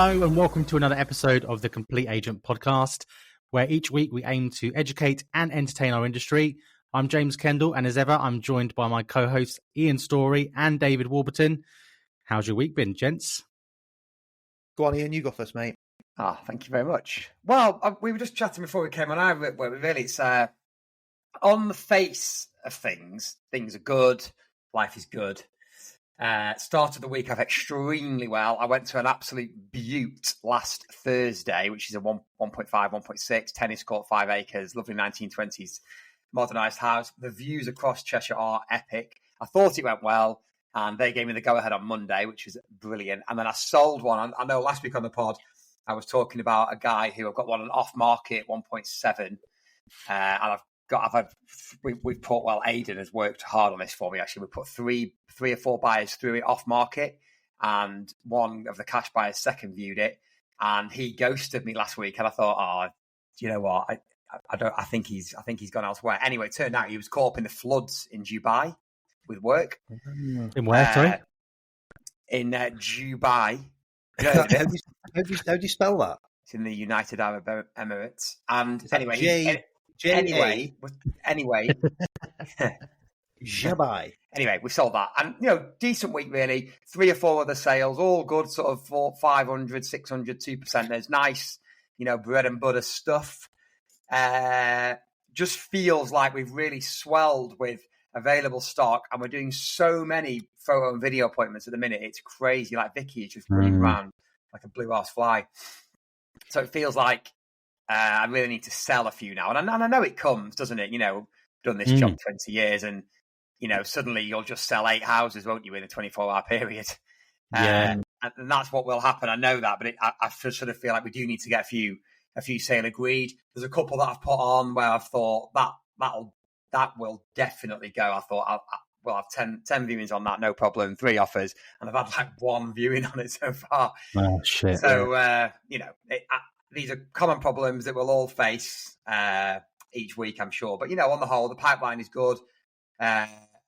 Hello and welcome to another episode of the Complete Agent podcast, where each week we aim to educate and entertain our industry. I'm James Kendall, and as ever, I'm joined by my co-hosts Ian Story and David Warburton. How's your week been, gents? Go on, Ian, you go first, mate. Thank you very much. Well, we were just chatting before we came on. Really, it's on the face of things are good. Life is good. Start of the week off extremely well. I went to an absolute beaut last Thursday, which is a 1.5, 1.6 tennis court, 5 acres, lovely 1920s modernised house. The views across Cheshire are epic. I thought it went well, and they gave me the go-ahead on Monday, which was brilliant. And then I sold one. I know last week on the pod, I was talking about a guy who I've got one off-market 1.7, and we've put, Aidan has worked hard on this for me, actually. We put three or four buyers through it off market, and one of the cash buyers second viewed it, and he ghosted me last week. And I thought, do you know what? I think he's gone elsewhere. Anyway, it turned out he was caught up in the floods in Dubai with work. In where, sorry? In Dubai. How do you spell that? It's in the United Arab Emirates. And anyway, J-A. Anyway, Jabai. Anyway, we sold that. And, decent week, really. 3 or 4 other sales, all good, sort of 500, 600, 2%. There's nice, bread and butter stuff. Just feels like we've really swelled with available stock, and we're doing so many photo and video appointments at the minute. It's crazy. Like Vicky is just running around like a blue ass fly. So it feels like I really need to sell a few now. And I know it comes, doesn't it? Done this job 20 years and, suddenly you'll just sell 8 houses, won't you, in a 24-hour period? Yeah. And that's what will happen. I know that, but I sort of feel like we do need to get a few sale agreed. There's a couple that I've put on where I've thought that will definitely go. I thought we'll have 10 viewings on that, no problem, 3 offers. And I've had 1 viewing on it so far. Oh, shit. So, these are common problems that we'll all face each week, I'm sure. But, on the whole, the pipeline is good.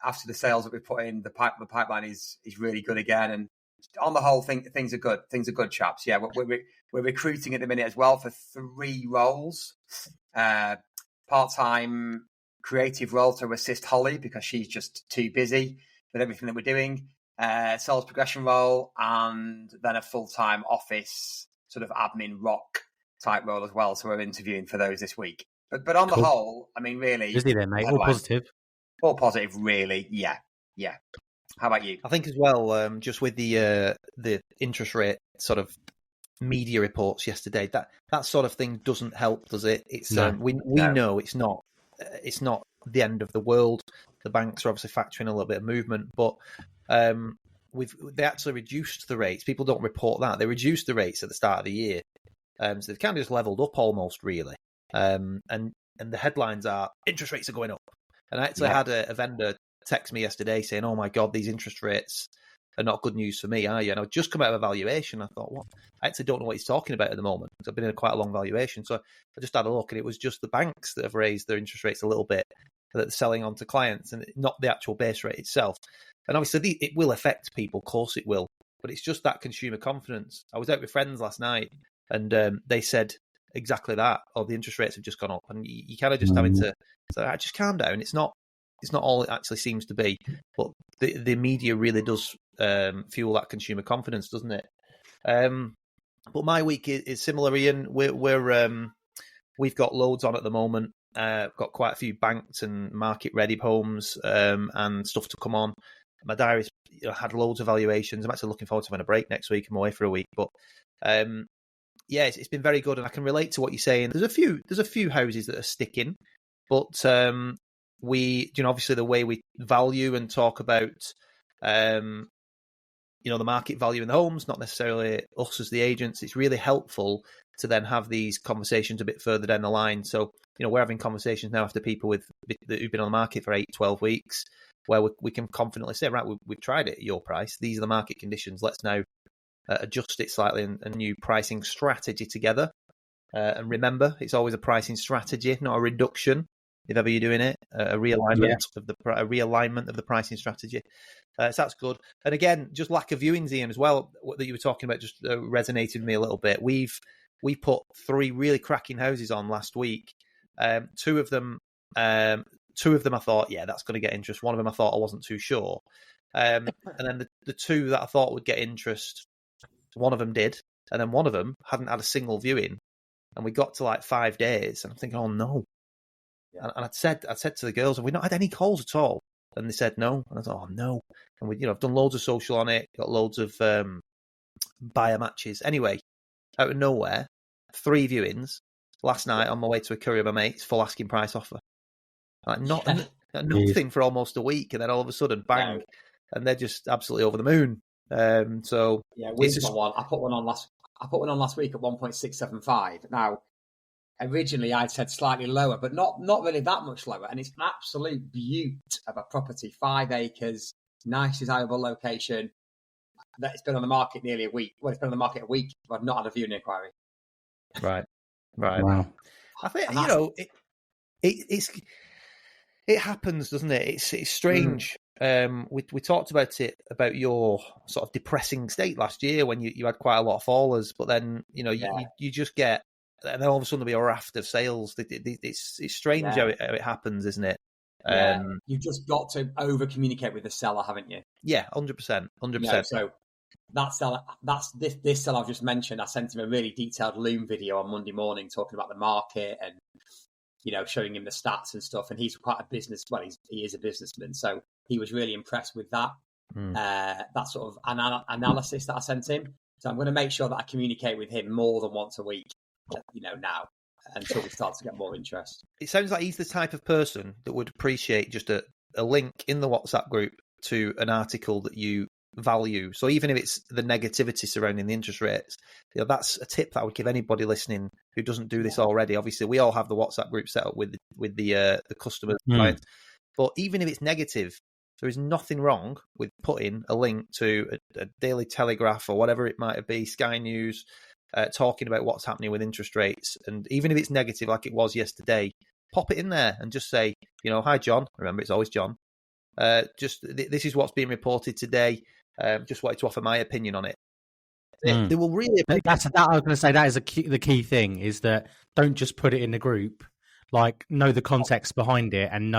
After the sales that we put in, the pipeline is really good again. And on the whole, things are good. Things are good, chaps. Yeah, we're recruiting at the minute as well for 3 roles. Part-time creative role to assist Holly because she's just too busy with everything that we're doing. Sales progression role, and then a full-time office sort of admin rock type role as well. So we're interviewing for those this week. But on the whole, I mean, really, busy then, mate. All positive. All positive, really. Yeah. How about you? I think as well, just with the interest rate sort of media reports yesterday, that sort of thing doesn't help, does it? It's we know it's not the end of the world. The banks are obviously factoring a little bit of movement, but they actually reduced the rates. People don't report that. They reduced the rates at the start of the year. So they've kind of just leveled up almost, really. And the headlines are, interest rates are going up. And I actually had a vendor text me yesterday saying, oh my God, these interest rates are not good news for me, are you? And I've just come out of a valuation. I thought, what? I actually don't know what he's talking about at the moment, because I've been in quite a long valuation. So I just had a look, and it was just the banks that have raised their interest rates a little bit that they're selling on to clients, and not the actual base rate itself. And obviously it will affect people, of course it will, but it's just that consumer confidence. I was out with friends last night, and they said exactly that. Oh, the interest rates have just gone up, and you kind of just having to say, just calm down. It's not all it actually seems to be, but the media really does fuel that consumer confidence, doesn't it? But my week is similar, Ian. We've got loads on at the moment. Got quite a few banked and market ready homes and stuff to come on. My diary's had loads of valuations. I'm actually looking forward to having a break next week. I'm away for a week, but it's been very good, and I can relate to what you're saying. There's a few houses that are sticking, but obviously the way we value and talk about the market value in the homes, not necessarily us as the agents. It's really helpful to then have these conversations a bit further down the line. So, we're having conversations now after people who've been on the market for 8, 12 weeks, where we can confidently say, right, we've tried it at your price. These are the market conditions. Let's now adjust it slightly and a new pricing strategy together. And remember, it's always a pricing strategy, not a reduction. if ever you're doing it, a realignment of the pricing strategy. So that's good. And again, just lack of viewings, Ian, as well. What that you were talking about just resonated with me a little bit. We put 3 really cracking houses on last week. Two of them I thought, yeah, that's going to get interest. One of them I thought I wasn't too sure. And then the 2 that I thought would get interest, one of them did, and then one of them hadn't had a single viewing. And we got to like 5 days, and I'm thinking, oh no. Yeah. And I'd said to the girls, have we not had any calls at all? And they said no. And I thought, oh no. And I've done loads of social on it, got loads of buyer matches. Anyway, out of nowhere, 3 viewings last night on my way to a curry with my mates, full asking price offer. Like nothing for almost a week, and then all of a sudden, bang, and they're just absolutely over the moon. So yeah, we've got one. I put one on last week at 1.675. Now, originally I'd said slightly lower, but not really that much lower. And it's an absolute beaut of a property, 5 acres, nice, desirable location. It's been on the market nearly a week. Well, it's been on the market a week, but I've not had a viewing inquiry. Right. Wow. I think it happens, doesn't it? It's strange. We talked about your sort of depressing state last year when you had quite a lot of fallers, but then you just get, and then all of a sudden there'll be a raft of sales. It's strange how it happens, isn't it? Yeah. You've just got to over communicate with the seller, haven't you? Yeah, 100%. So that seller, this seller I've just mentioned, I sent him a really detailed Loom video on Monday morning talking about the market and showing him the stats and stuff. And he's quite a he is a businessman, so he was really impressed with that that sort of analysis that I sent him. So I'm going to make sure that I communicate with him more than once a week, now, until we start to get more interest. It sounds like he's the type of person that would appreciate just a link in the WhatsApp group to an article that you value. So even if it's the negativity surrounding the interest rates, that's a tip that I would give anybody listening who doesn't do this already. Obviously, we all have the WhatsApp group set up with the customers, clients. But even if it's negative, there is nothing wrong with putting a link to a Daily Telegraph or whatever it might be, Sky News, talking about what's happening with interest rates. And even if it's negative, like it was yesterday, pop it in there and just say, hi, John. Remember, it's always John. This is what's being reported today. Just wanted to offer my opinion on it. They will really. I was going to say that is the key thing, is that don't just put it in the group. Like, know the context behind it and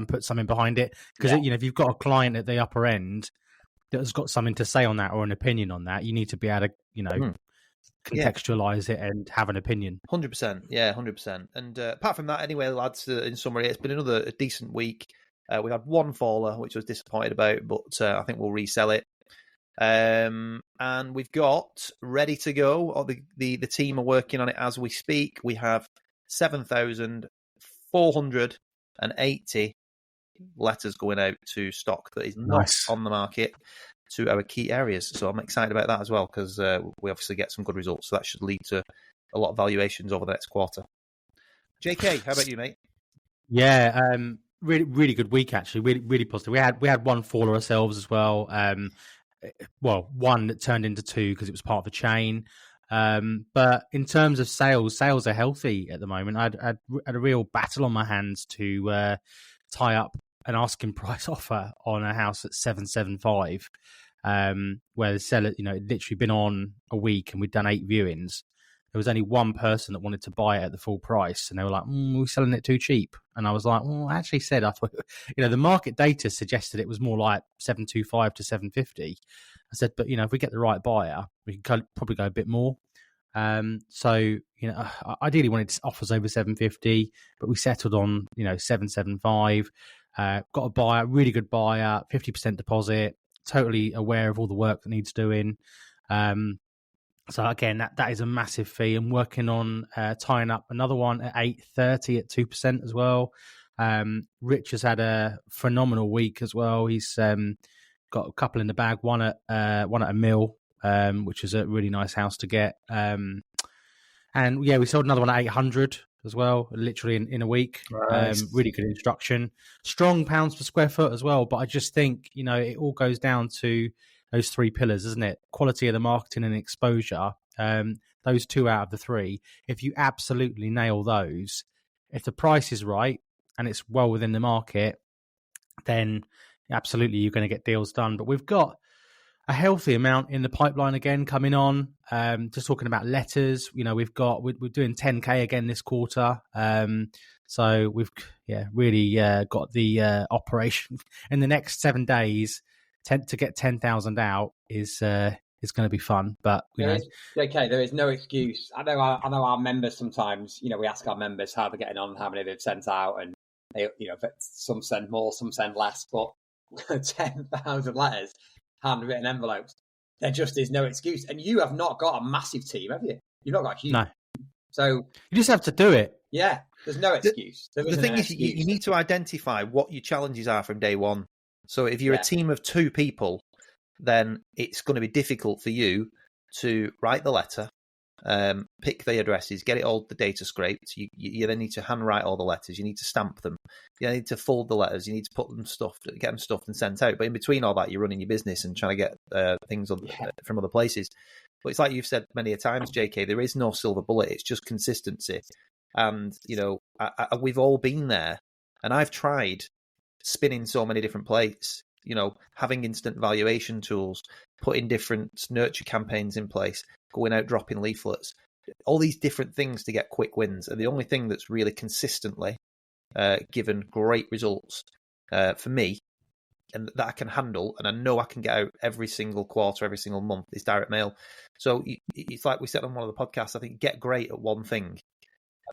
put something behind it. Because if you've got a client at the upper end that has got something to say on that or an opinion on that, you need to be able to contextualize it and have an opinion. 100%, yeah, 100%. And apart from that, anyway, lads, in summary, it's been another decent week. We had one faller, which I was disappointed about, but I think we'll resell it. And we've got ready to go, or the team are working on it as we speak. We have 7,480 letters going out to stock that is not on the market to our key areas. So I'm excited about that as well, because we obviously get some good results. So that should lead to a lot of valuations over the next quarter. JK, how about you, mate? Yeah, really, really good week, actually. Really, really positive. We had one faller ourselves as well. One that turned into 2 because it was part of a chain. But in terms of sales are healthy at the moment. I had a real battle on my hands to tie up an asking price offer on a house at 775, where the seller, it'd literally been on a week and we'd done 8 viewings. There was only one person that wanted to buy it at the full price, and they were like, we're selling it too cheap. And I was like, I actually said, I thought, the market data suggested it was more like 725 to 750. I said, but, if we get the right buyer, we can probably go a bit more. So, ideally wanted offers over 750, but we settled on, 775, got a buyer, really good buyer, 50% deposit, totally aware of all the work that needs doing. So again, that is a massive fee. I'm working on tying up another one at 830 at 2% as well. Rich has had a phenomenal week as well. He's got a couple in the bag, one at a mill, which is a really nice house to get. And we sold another one at 800 as well, literally in a week. Nice. Really good instruction. Strong pounds per square foot as well. But I just think, it all goes down to those 3 pillars, isn't it? Quality of the marketing and exposure. Those 2 out of the 3. If you absolutely nail those, if the price is right, and it's well within the market, then absolutely you're going to get deals done. But we've got a healthy amount in the pipeline again coming on. Just talking about letters, we're doing 10K again this quarter. So we've really got the operation in the next 7 days. To get 10,000 out is going to be fun. But JK, there is no excuse. I know our members sometimes. We ask our members how they're getting on, how many they've sent out, and they, some send more, some send less. But 10,000 letters, handwritten envelopes, there just is no excuse. And you have not got a massive team, have you? You've not got a huge. No. So you just have to do it. Yeah, there's no excuse. The thing is, you need to identify what your challenges are from day one. So if you're a team of 2 people, then it's going to be difficult for you to write the letter, pick the addresses, get it all the data scraped. You then need to handwrite all the letters. You need to stamp them. You need to fold the letters. You need to put them get them stuffed and sent out. But in between all that, you're running your business and trying to get things from other places. But it's like you've said many a times, JK, there is no silver bullet. It's just consistency. And, we've all been there. And I've tried spinning so many different plates, having instant valuation tools, putting different nurture campaigns in place, going out dropping leaflets, all these different things to get quick wins. And the only thing that's really consistently given great results for me, and that I can handle, and I know I can get out every single quarter, every single month, is direct mail. So it's like we said on one of the podcasts, I think get great at one thing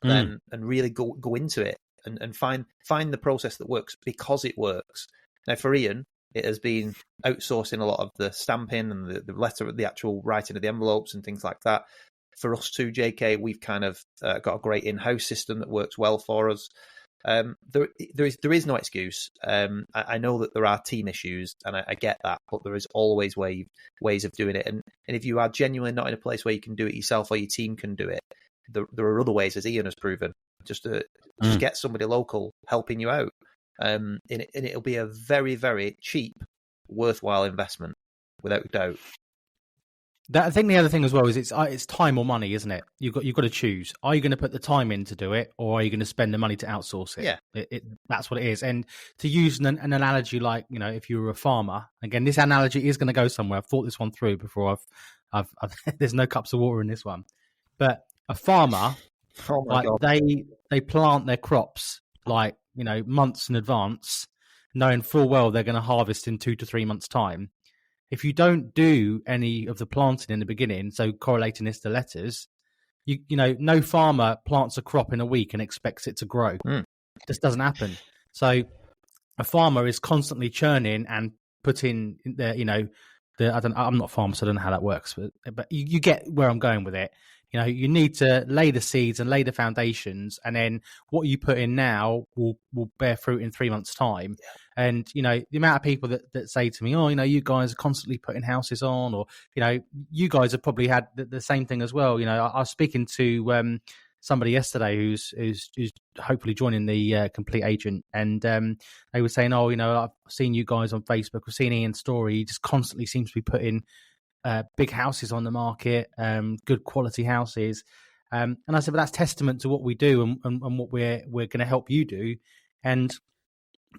and really go into it. And find the process that works because it works. Now, for Ian, it has been outsourcing a lot of the stamping and the letter, the actual writing of the envelopes and things like that. For us too, JK, we've kind of got a great in-house system that works well for us. There is no excuse. I know that there are team issues, and I get that, but there is always ways of doing it. And if you are genuinely not in a place where you can do it yourself or your team can do it, there are other ways, as Ian has proven. Just get somebody local helping you out, and it'll be a very, very cheap, worthwhile investment, without doubt. I think the other thing as well is it's time or money, isn't it? You've got to choose. Are you going to put the time in to do it, or are you going to spend the money to outsource it? Yeah, that's what it is. And to use an analogy, like if you were a farmer, again, this analogy is going to go somewhere. I've thought this one through before. I've there's no cups of water in this one, but a farmer. God. They plant their crops months in advance, knowing full well they're going to harvest in 2 to 3 months' time. If you don't do any of the planting in the beginning, so correlating this to letters, no farmer plants a crop in a week and expects it to grow. It just doesn't happen. So a farmer is constantly churning and putting I'm not a farmer, so I don't know how that works, but you get where I'm going with it. You need to lay the seeds and lay the foundations, and then what you put in now will bear fruit in 3 months' time. Yeah. And, the amount of people that say to me, you guys are constantly putting houses on, or, you guys have probably had the same thing as well. I was speaking to somebody yesterday who's hopefully joining the Complete Agent, and they were saying, I've seen you guys on Facebook, I've seen Ian's story, he just constantly seems to be putting big houses on the market, good quality houses. And I said, but that's testament to what we do and what we're going to help you do. And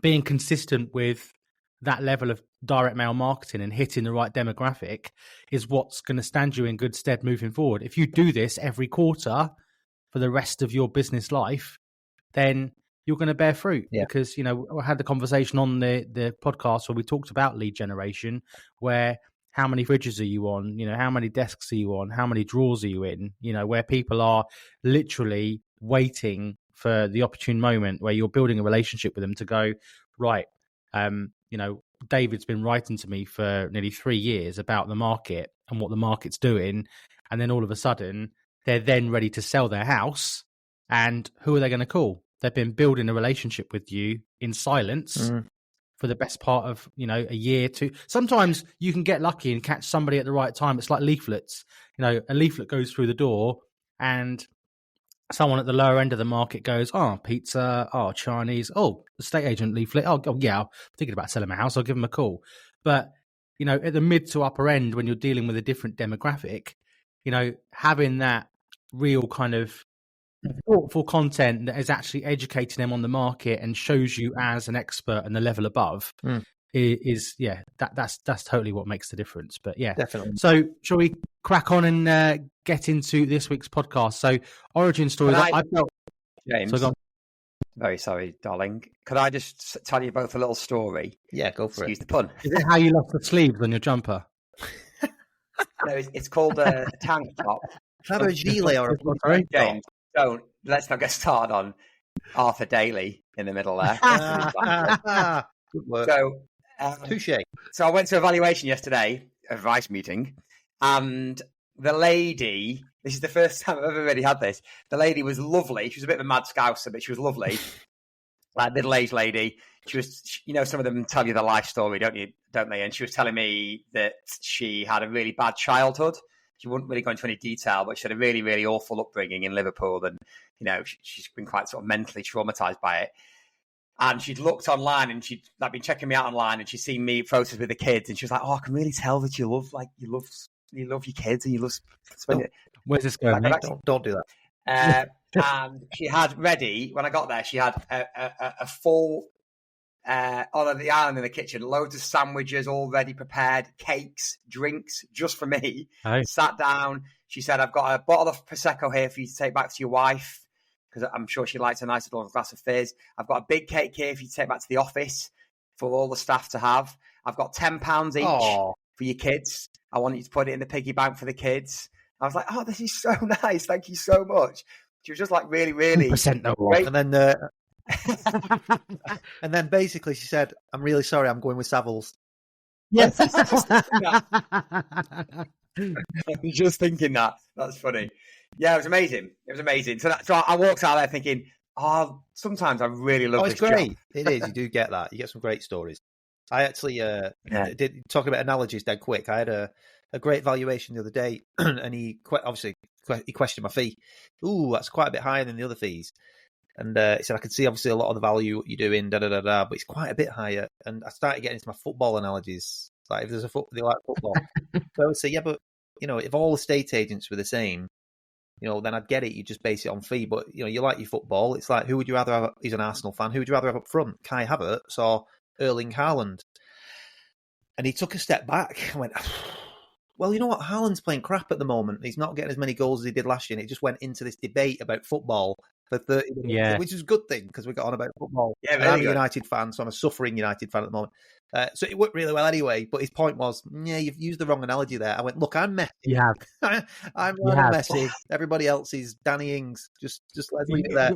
being consistent with that level of direct mail marketing and hitting the right demographic is what's going to stand you in good stead moving forward. If you do this every quarter for the rest of your business life, then you're going to bear fruit. Yeah. Because, I had the conversation on the podcast where we talked about lead generation, where how many fridges are you on? How many desks are you on? How many drawers are you in? Where people are literally waiting for the opportune moment where you're building a relationship with them to go, right, David's been writing to me for nearly 3 years about the market and what the market's doing. And then all of a sudden, they're then ready to sell their house. And who are they going to call? They've been building a relationship with you in silence for the best part of, a year, 2. Sometimes you can get lucky and catch somebody at the right time. It's like leaflets. A leaflet goes through the door and someone at the lower end of the market goes, pizza, Chinese, estate agent leaflet. Oh yeah, I'm thinking about selling my house. I'll give them a call. But, at the mid to upper end, when you're dealing with a different demographic, having that real kind of thoughtful content that is actually educating them on the market and shows you as an expert and the level above that's totally what makes the difference. But yeah, definitely. So shall we crack on and get into this week's podcast? So origin stories. I felt James. So very sorry, darling. Could I just tell you both a little story? Yeah, go for Excuse the pun. Is it how you lost the sleeves on your jumper? No, it's called a tank top. Have a gilet or a James, let's not get started on Arthur Daly in the middle there. Good work. So, touche. So I went to a valuation yesterday, a advice meeting, and the lady, this is the first time I've ever really had this. The lady was lovely. She was a bit of a mad scouser, but she was lovely. Like middle-aged lady. She was, some of them tell you the life story, don't they? And she was telling me that she had a really bad childhood. She wouldn't really go into any detail, but she had a really, really awful upbringing in Liverpool. And, she's been quite sort of mentally traumatized by it. And she'd looked online and she'd been checking me out online and she'd seen me photos with the kids. And she was like, I can really tell that you love your kids and you love spending it. Where's this going? Don't do that. And she had ready, when I got there, she had a full, on the island in the kitchen, loads of sandwiches already prepared, cakes, drinks, just for me. Hey. Sat down. She said, I've got a bottle of Prosecco here for you to take back to your wife, because I'm sure she likes a nice little glass of fizz. I've got a big cake here for you to take back to the office for all the staff to have. I've got £10 each for your kids. I want you to put it in the piggy bank for the kids. I was like, this is so nice. Thank you so much. She was just like really, really great. And then basically she said, I'm really sorry, I'm going with Savills. Yes. I was just thinking that. That's funny. Yeah, it was amazing. So I walked out there thinking, sometimes I really love this great. job. It is. You do get that. You get some great stories. I actually did talk about analogies dead quick. I had a great valuation the other day, and he questioned my fee. Ooh, that's quite a bit higher than the other fees. And he said, I could see obviously a lot of the value you're doing, but it's quite a bit higher. And I started getting into my football analogies. Like if there's they like football. So I would say, yeah, but if all estate agents were the same, then I'd get it. You just base it on fee. But you like your football. It's like, who would you rather have? He's an Arsenal fan. Who would you rather have up front? Kai Havertz or Erling Haaland? And he took a step back and went, well, you know what? Haaland's playing crap at the moment. He's not getting as many goals as he did last year. And it just went into this debate about football for 30 minutes, which is a good thing because we got on about football. Yeah, I'm a United fan, so I'm a suffering United fan at the moment. So it worked really well anyway. But his point was, you've used the wrong analogy there. I went, look, I'm Messi. You have. I'm Messi. Everybody else is Danny Ings. Just let's leave it there.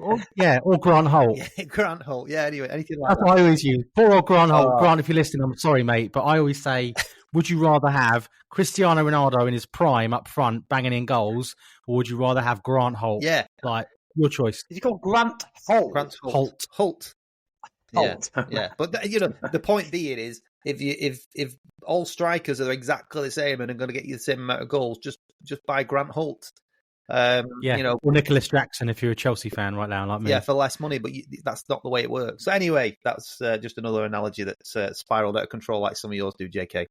Or Grant Holt. Yeah, Grant Holt. Yeah, anyway, anything like that. That's what I always use. Poor old Grant Holt. Grant, if you're listening, I'm sorry, mate, but I always say, would you rather have Cristiano Ronaldo in his prime up front banging in goals, or would you rather have Grant Holt? Yeah. Your choice. Is he called Grant Holt? Grant Holt. Yeah. But the point being is, if all strikers are exactly the same and are going to get you the same amount of goals, just buy Grant Holt. Or Nicholas Jackson if you're a Chelsea fan right now, like me. Yeah, for less money, but that's not the way it works. So anyway, that's just another analogy that's spiraled out of control, like some of yours do, JK.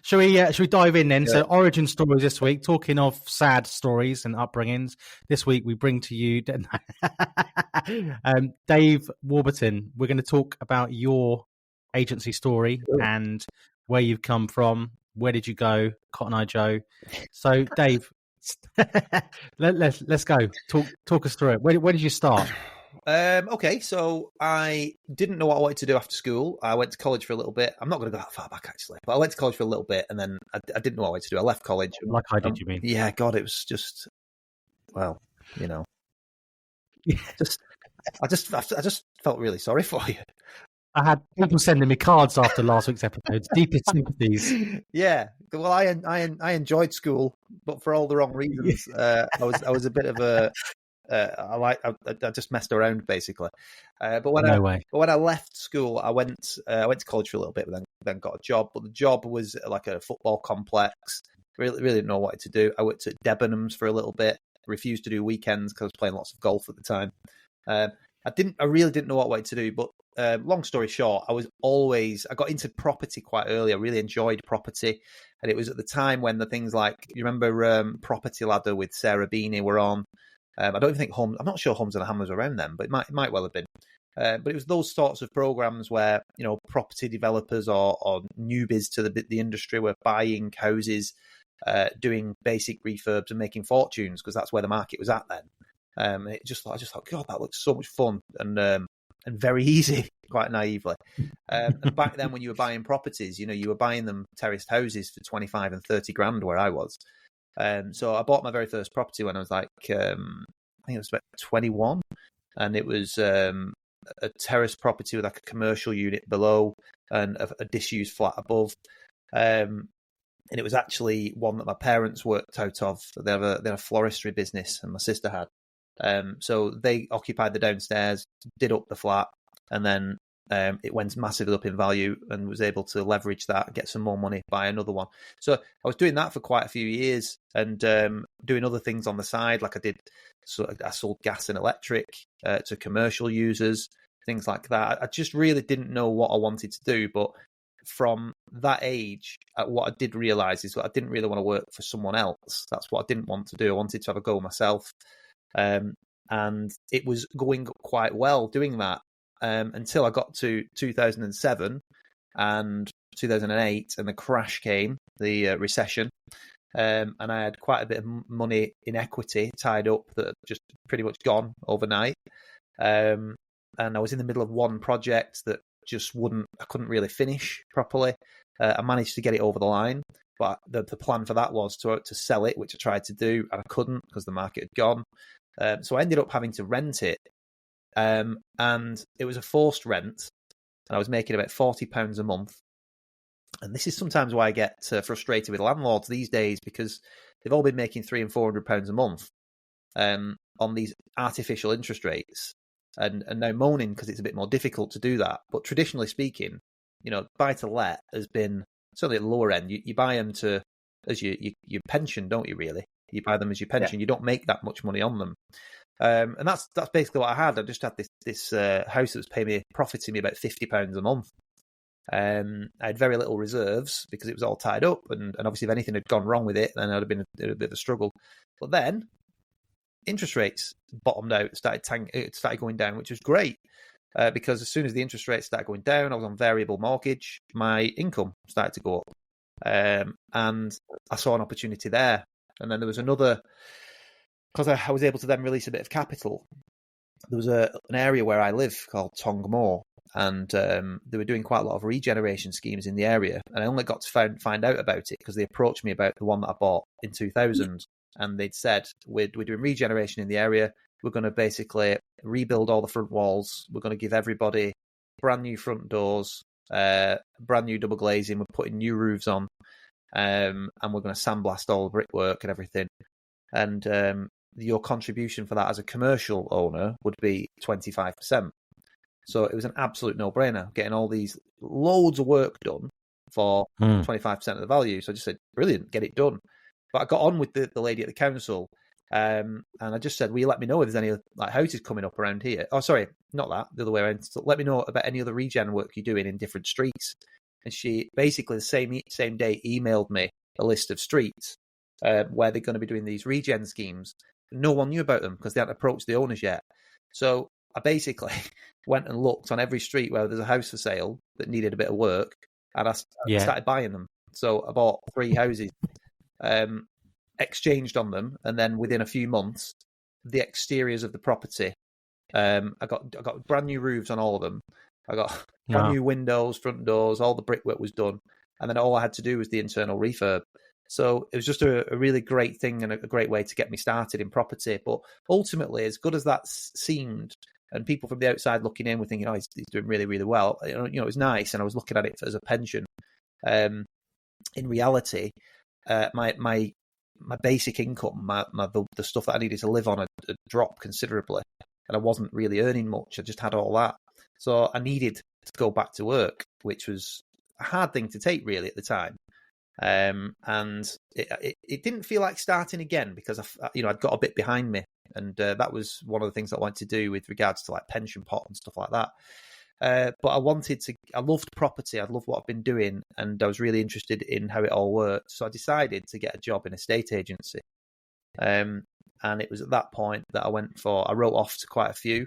Shall we dive in then? Yeah. So origin stories this week, talking of sad stories and upbringings, this week we bring to you Dave Warburton. We're going to talk about your agency story and where you've come from. Where did you go? Cotton Eye Joe. So Dave, let's go. Talk us through it. Where did you start? Okay, so I didn't know what I wanted to do after school. I went to college for a little bit. I'm not going to go that far back, actually. But I went to college for a little bit, and then I didn't know what I wanted to do. I left college. Like I did, you mean? Yeah, God, it was just, well, I just felt really sorry for you. I had people sending me cards after last week's episodes. Deepest sympathies. Yeah, well, I enjoyed school, but for all the wrong reasons. I was a bit of a. I just messed around basically, but when I left school, I went to college for a little bit, but then got a job. But the job was like a football complex. Really didn't know what to do. I worked at Debenhams for a little bit. Refused to do weekends because I was playing lots of golf at the time. I really didn't know what I wanted to do. But long story short, I got into property quite early. I really enjoyed property, and it was at the time when the things like, you remember Property Ladder with Sarah Beeny were on. I don't even think I'm not sure Homes and Hammers were around then, but it might well have been. But it was those sorts of programs where, you know, property developers or newbies to the industry were buying houses, doing basic refurbs and making fortunes, because that's where the market was at then. I just thought, God, that looks so much fun and very easy, quite naively. And back then, when you were buying properties, you know, you were buying them terraced houses for 25 and 30 grand where I was. So I bought my very first property when I was like, I think it was about 21, and it was a terrace property with like a commercial unit below and a disused flat above. And it was actually one that my parents worked out of. They had a floristry business, and my sister had. So they occupied the downstairs, did up the flat, and then it went massively up in value and was able to leverage that, get some more money, buy another one. So I was doing that for quite a few years and doing other things on the side. Like I sold gas and electric to commercial users, things like that. I just really didn't know what I wanted to do. But from that age, what I did realize is that I didn't really want to work for someone else. That's what I didn't want to do. I wanted to have a go myself. And it was going quite well doing that until I got to 2007 and 2008, and the crash came, the recession, and I had quite a bit of money in equity tied up that just pretty much gone overnight. And I was in the middle of one project that just I couldn't really finish properly. I managed to get it over the line, but the plan for that was to sell it, which I tried to do, and I couldn't because the market had gone. So I ended up having to rent it. And it was a forced rent, and I was making about £40 a month. And this is sometimes why I get frustrated with landlords these days, because they've all been making £300 and £400 a month on these artificial interest rates, and now moaning because it's a bit more difficult to do that. But traditionally speaking, you know, buy to let has been certainly at the lower end. You buy them as your pension, don't you? Really, you buy them as your pension. Yeah. You don't make that much money on them. And that's basically what I had. I just had this house that was profiting me about £50 a month. I had very little reserves because it was all tied up, and obviously if anything had gone wrong with it, then it would have been a bit of a struggle. But then interest rates bottomed out, it started going down, which was great because as soon as the interest rates started going down, I was on variable mortgage, my income started to go up, and I saw an opportunity there. And then there was another, because I was able to then release a bit of capital. There was an area where I live called Tongmore, and they were doing quite a lot of regeneration schemes in the area. And I only got to find out about it because they approached me about the one that I bought in 2000. And they'd said, we're doing regeneration in the area. We're going to basically rebuild all the front walls. We're going to give everybody brand new front doors, brand new double glazing. We're putting new roofs on, and we're going to sandblast all the brickwork and everything. And your contribution for that as a commercial owner would be 25%. So it was an absolute no-brainer, getting all these loads of work done for 25% of the value. So I just said, brilliant, get it done. But I got on with the lady at the council, and I just said, will you let me know if there's any like houses coming up around here? Oh, sorry, not that, the other way around. So let me know about any other regen work you're doing in different streets. And she basically the same day emailed me a list of streets where they're going to be doing these regen schemes. No one knew about them because they hadn't approached the owners yet. So I basically went and looked on every street where there's a house for sale that needed a bit of work, and I started buying them. So I bought 3 houses, exchanged on them, and then within a few months, the exteriors of the property, I got brand new roofs on all of them. I got brand new windows, front doors, all the brickwork was done, and then all I had to do was the internal refurb. So it was just a really great thing and a great way to get me started in property. But ultimately, as good as that seemed, and people from the outside looking in were thinking, oh, he's doing really, really well. You know, it was nice, and I was looking at it as a pension. In reality, my basic income, the stuff that I needed to live on, had dropped considerably, and I wasn't really earning much. I just had all that, so I needed to go back to work, which was a hard thing to take, really, at the time. And it didn't feel like starting again because I'd got a bit behind me, and that was one of the things that I wanted to do with regards to like pension pot and stuff like that. But I loved property. I loved what I've been doing, and I was really interested in how it all worked. So I decided to get a job in a estate agency. And it was at that point that I wrote off to quite a few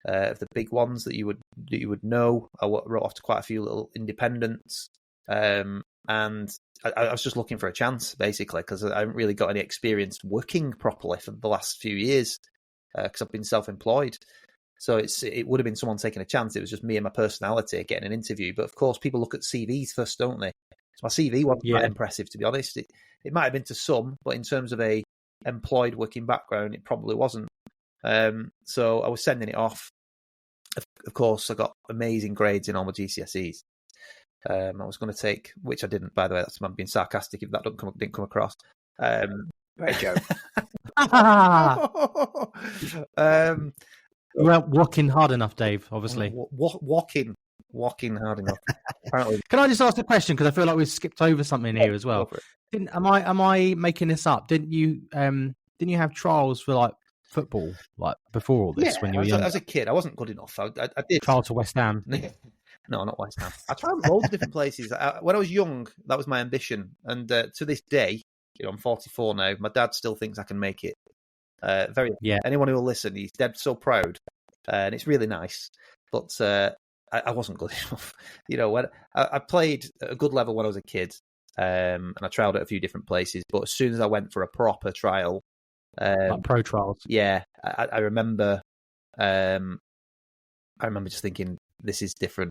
of the big ones that you would know. I wrote off to quite a few little independents, and I was just looking for a chance, basically, because I haven't really got any experience working properly for the last few years, because I've been self-employed. So it would have been someone taking a chance. It was just me and my personality getting an interview. But of course, people look at CVs first, don't they? So my CV wasn't that impressive, to be honest. It might have been to some, but in terms of a employed working background, it probably wasn't. So I was sending it off. Of course, I got amazing grades in all my GCSEs. I was going to take, which I didn't, by the way. I'm being sarcastic if that didn't come across. Great joke. You weren't walking hard enough, Dave, obviously. Walking hard enough. Apparently. Can I just ask a question? Because I feel like we've skipped over something here as well. Am I making this up? Didn't you have trials for like football like before all this when you were young? As a kid, I wasn't good enough. I did trial to West Ham. No, not West Ham. I tried loads of different places. When I was young, that was my ambition, and to this day, I'm 44 now. My dad still thinks I can make it. Anyone who will listen, he's dead so proud, and it's really nice. But I wasn't good enough. When I played at a good level when I was a kid, and I trialed at a few different places. But as soon as I went for a proper trial, like pro trials, I remember. I remember just thinking, this is different.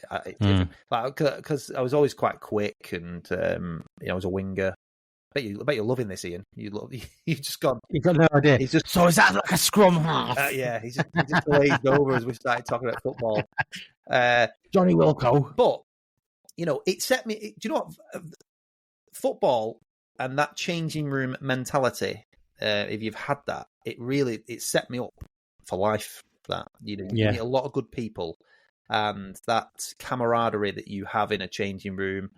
Because I was always quite quick, and I was a winger. I bet you're loving this, Ian. You've just gone. You've got no idea. So is that like a scrum half? He's just glazed over as we started talking about football. Johnny Wilco. But it set me. Do you know what? Football and that changing room mentality. If you've had that, it set me up for life. That you meet a lot of good people, and that camaraderie that you have in a changing room.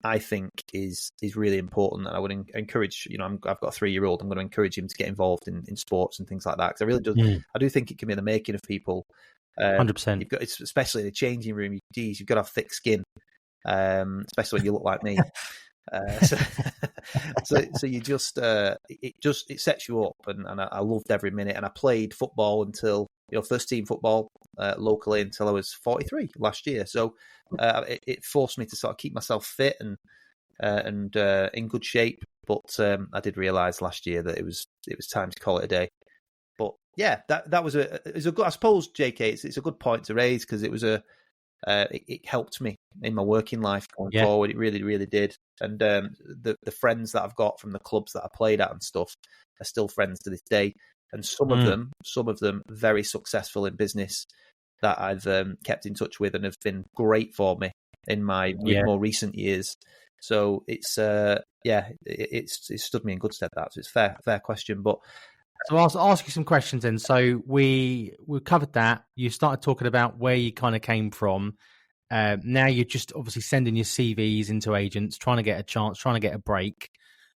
I think is really important, and I would encourage. I've got a 3-year-old. I'm going to encourage him to get involved in sports and things like that, because I really do. I do think it can be the making of people. 100%. You've got, especially in a changing room. You've got to have thick skin, especially when you look like me. So you just it sets you up, and I loved every minute. And I played football until first team football locally until I was 43 last year. So it forced me to sort of keep myself fit and in good shape. But I did realise last year that it was time to call it a day. But yeah, that was a good. I suppose, JK, it's a good point to raise, because it was it helped me in my working life going forward. It really, really did. And the friends that I've got from the clubs that I played at and stuff are still friends to this day. And some of them very successful in business that I've kept in touch with and have been great for me in my more recent years. So it's stood me in good stead. So it's fair question. But so I'll ask you some questions then. So we covered that. You started talking about where you kind of came from. Now you're just obviously sending your CVs into agents, trying to get a chance, trying to get a break.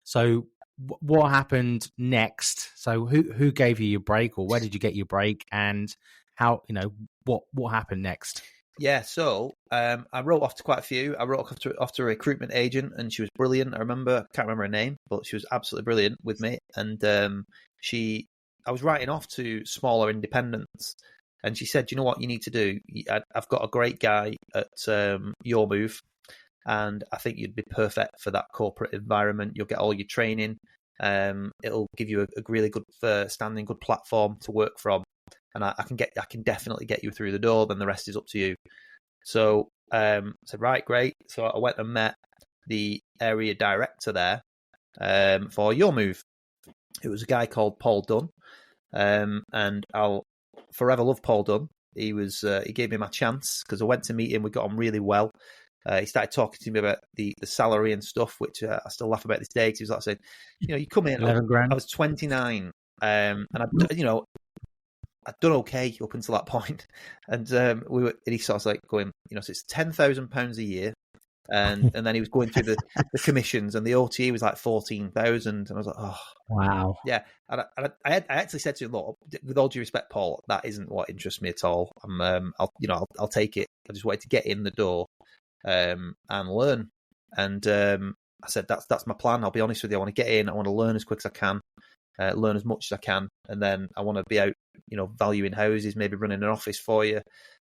So what happened next? So who gave you your break, or where did you get your break, and how, what happened next? Yeah, so I wrote off to quite a few. I wrote off to a recruitment agent, and she was brilliant. I can't remember her name, but she was absolutely brilliant with me. And I was writing off to smaller independents, and she said, "You know what you need to do? I've got a great guy at Your Move, and I think you'd be perfect for that corporate environment. You'll get all your training. It'll give you a really good standing, good platform to work from, and I can definitely get you through the door. Then the rest is up to you." So I said, right, great. So I went and met the area director there for Your Move. It was a guy called Paul Dunn, and I'll forever love Paul Dunn. He gave me my chance, because I went to meet him. We got on really well. He started talking to me about the salary and stuff, which I still laugh about this day, because he was like saying, you come in. 11 grand. I was 29, and I'd done okay up until that point, and he sort of like going, so it's £10,000 a year, and then he was going through the commissions, and the OTE was like 14,000, and I was like, oh wow, yeah. And I actually said to him, look, with all due respect, Paul, that isn't what interests me at all. I'll take it. I just wanted to get in the door and learn. And I said, that's my plan. I'll be honest with you. I want to get in. I want to learn as quick as I can. learn as much as I can, and then I want to be out, valuing houses, maybe running an office for you.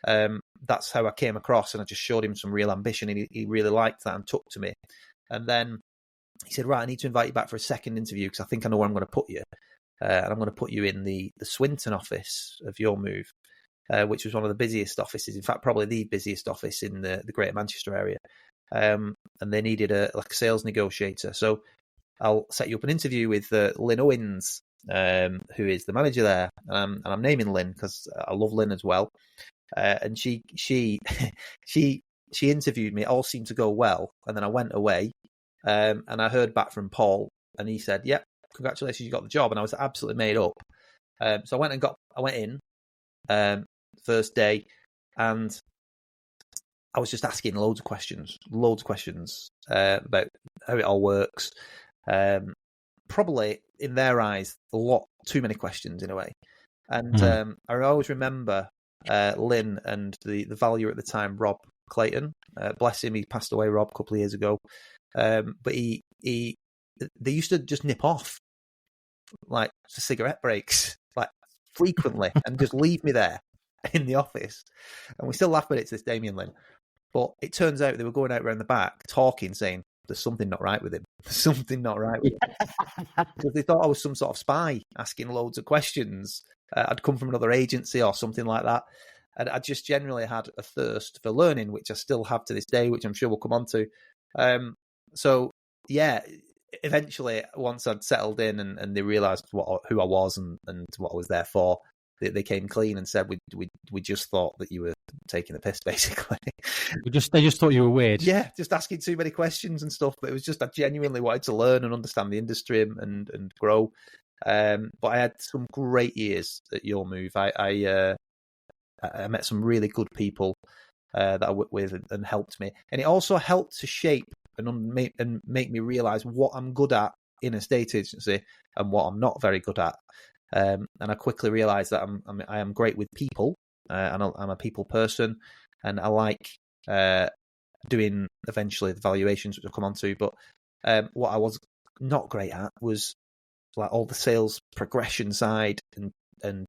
That's how I came across, and I just showed him some real ambition, and he really liked that and took to me. And then he said, right, I need to invite you back for a second interview because I think I know where I'm going to put you. And I'm going to put you in the Swinton office of Your Move, which was one of the busiest offices, in fact, probably the busiest office in the Greater Manchester area. And they needed a sales negotiator. So I'll set you up an interview with Lynn Owens, who is the manager there. And I'm naming Lynn because I love Lynn as well. And she interviewed me. It all seemed to go well. And then I went away, and I heard back from Paul, and he said, "Yep, congratulations, you got the job." And I was absolutely made up. So I went in first day, and I was just asking loads of questions about how it all works. Probably in their eyes, a lot too many questions in a way. And I always remember Lynn and the valuer at the time, Rob Clayton. Bless him, he passed away, Rob, a couple of years ago. But they used to just nip off like cigarette breaks, like frequently, and just leave me there in the office. And we still laugh at it to this day, me and Lynn. But it turns out they were going out around the back talking, saying there's something not right with him. There's something not right with him. Because they thought I was some sort of spy asking loads of questions. I'd come from another agency or something like that. And I just generally had a thirst for learning, which I still have to this day, which I'm sure we'll come on to. So, yeah, eventually, once I'd settled in and they realised who I was and what I was there for, they came clean and said, we just thought that you were taking the piss, basically. They just thought you were weird. Yeah, just asking too many questions and stuff. But it was just, I genuinely wanted to learn and understand the industry and grow. But I had some great years at Your Move. I met some really good people that I worked with and helped me. And it also helped to shape and make me realise what I'm good at in a estate agency and what I'm not very good at. And I quickly realised that I am great with people, and I'm a people person, and I like doing eventually the valuations, which I'll come on to. But what I was not great at was like all the sales progression side, and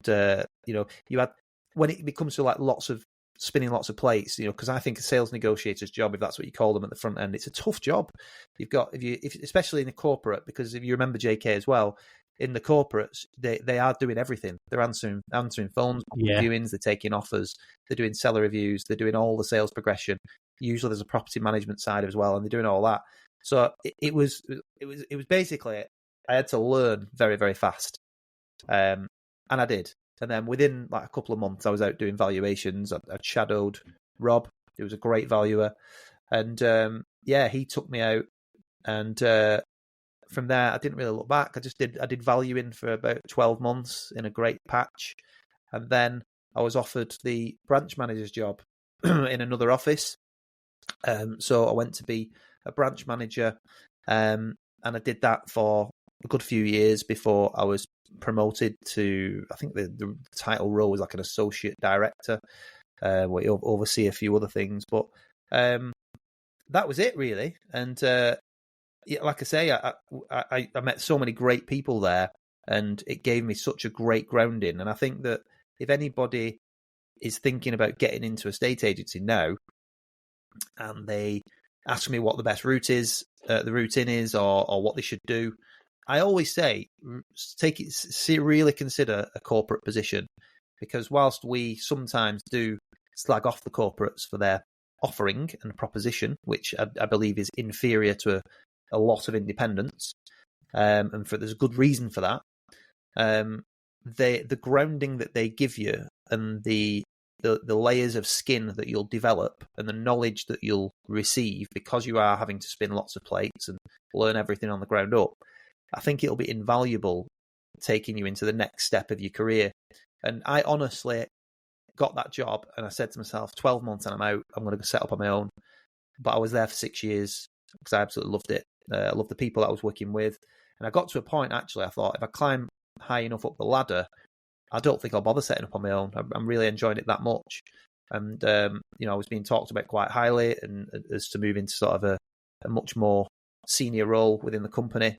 you had, when it comes to like spinning lots of plates, because I think a sales negotiator's job, if that's what you call them at the front end, it's a tough job. You've got, especially in the corporate, because if you remember JK as well, in the corporates, they are doing everything. They're answering phones, viewings, they're taking offers, they're doing seller reviews, they're doing all the sales progression. Usually there's a property management side as well, and they're doing all that. So it was basically, I had to learn very, very fast. And I did. And then within like a couple of months, I was out doing valuations. I shadowed Rob, who was a great valuer. And he took me out. And from there, I didn't really look back. I did valuing for about 12 months in a great patch. And then I was offered the branch manager's job in another office. So I went to be a branch manager. And I did that for a good few years before I was promoted to, I think the title role was like an associate director, where you oversee a few other things. But that was it, really. And like I say, I met so many great people there, and it gave me such a great grounding. And I think that if anybody is thinking about getting into a estate agency now, and they ask me what the best route in is, or what they should do, I always say, really consider a corporate position, because whilst we sometimes do slag off the corporates for their offering and proposition, which I believe is inferior to a lot of independents, and there's a good reason for that. The grounding that they give you, and the layers of skin that you'll develop, and the knowledge that you'll receive because you are having to spin lots of plates and learn everything on the ground up, I think it'll be invaluable taking you into the next step of your career. And I honestly got that job, and I said to myself, 12 months and I'm out, I'm going to go set up on my own. But I was there for 6 years because I absolutely loved it. I loved the people that I was working with. And I got to a point, actually, I thought, if I climb high enough up the ladder, I don't think I'll bother setting up on my own. I'm really enjoying it that much. And, I was being talked about quite highly, and as to move into sort of a much more senior role within the company.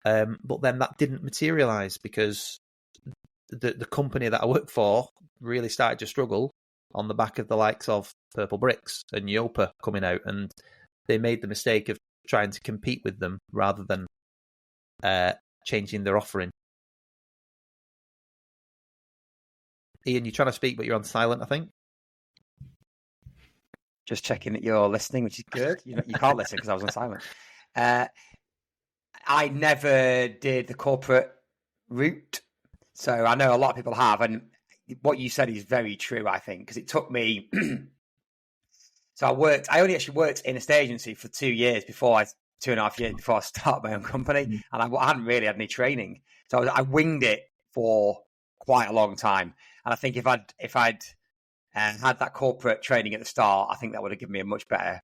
But then that didn't materialise because the company that I work for really started to struggle on the back of the likes of Purple Bricks and Yopa coming out, and they made the mistake of trying to compete with them rather than changing their offering. Ian, you're trying to speak, but you're on silent, I think. Just checking that you're listening, which is good. You can't listen because I was on silent. I never did the corporate route, so I know a lot of people have, and what you said is very true, I think, because it took me. So I only actually worked in a estate agency for 2 years 2.5 years before I started my own company, and I hadn't really had any training, so I winged it for quite a long time. And I think if I'd had that corporate training at the start, I think that would have given me a much better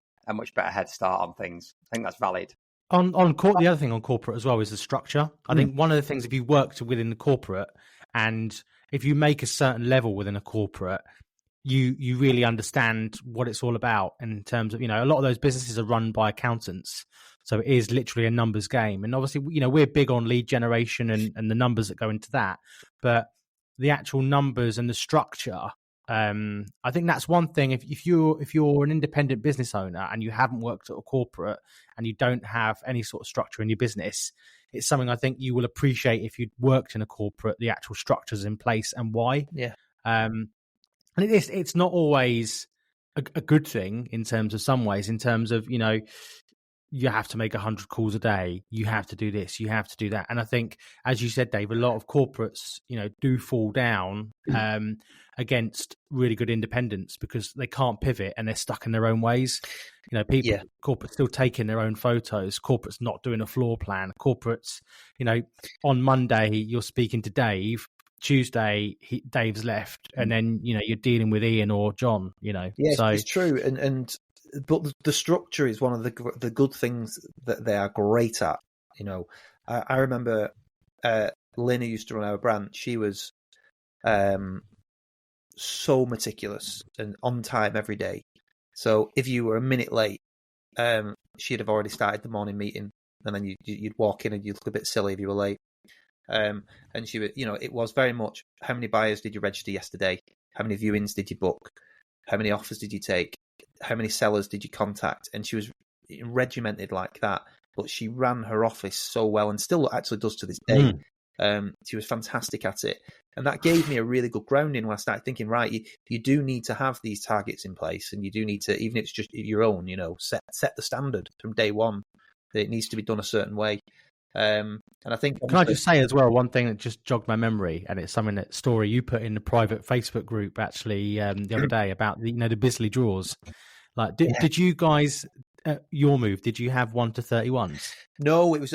head start on things. I think that's valid. The other thing on corporate as well is the structure. I think one of the things, if you worked within the corporate, and if you make a certain level within a corporate, you really understand what it's all about in terms of, a lot of those businesses are run by accountants. So it is literally a numbers game. And obviously, we're big on lead generation and the numbers that go into that. But the actual numbers and the structure, I think that's one thing. If you're an independent business owner and you haven't worked at a corporate and you don't have any sort of structure in your business, it's something I think you will appreciate if you'd worked in a corporate, the actual structures in place and why. Yeah. And it's not always a good thing in terms of some ways, in terms of, you have to make 100 calls a day. You have to do this. You have to do that. And I think, as you said, Dave, a lot of corporates, do fall down against really good independents because they can't pivot and they're stuck in their own ways. Corporates still taking their own photos. Corporates not doing a floor plan. Corporates, on Monday, you're speaking to Dave. Tuesday, Dave's left. And then, you're dealing with Ian or John, Yeah, so, it's true. But the structure is one of the good things that they are great at. I remember Lynn, who used to run our branch, she was so meticulous and on time every day. So if you were a minute late, she'd have already started the morning meeting, and then you'd walk in and you'd look a bit silly if you were late. And she would, it was very much, how many buyers did you register yesterday? How many viewings did you book? How many offers did you take? How many sellers did you contact? And she was regimented like that, but she ran her office so well, and still actually does to this day. She was fantastic at it. And that gave me a really good grounding when I started thinking, right, you do need to have these targets in place, and you do need to, even if it's just your own, set the standard from day one. It needs to be done a certain way. And I think, can I just say as well, one thing that just jogged my memory, and it's something that story you put in the private Facebook group actually the other day about the Bisley draws. Like, did you guys your move? Did you have 1 to 31s? No, it was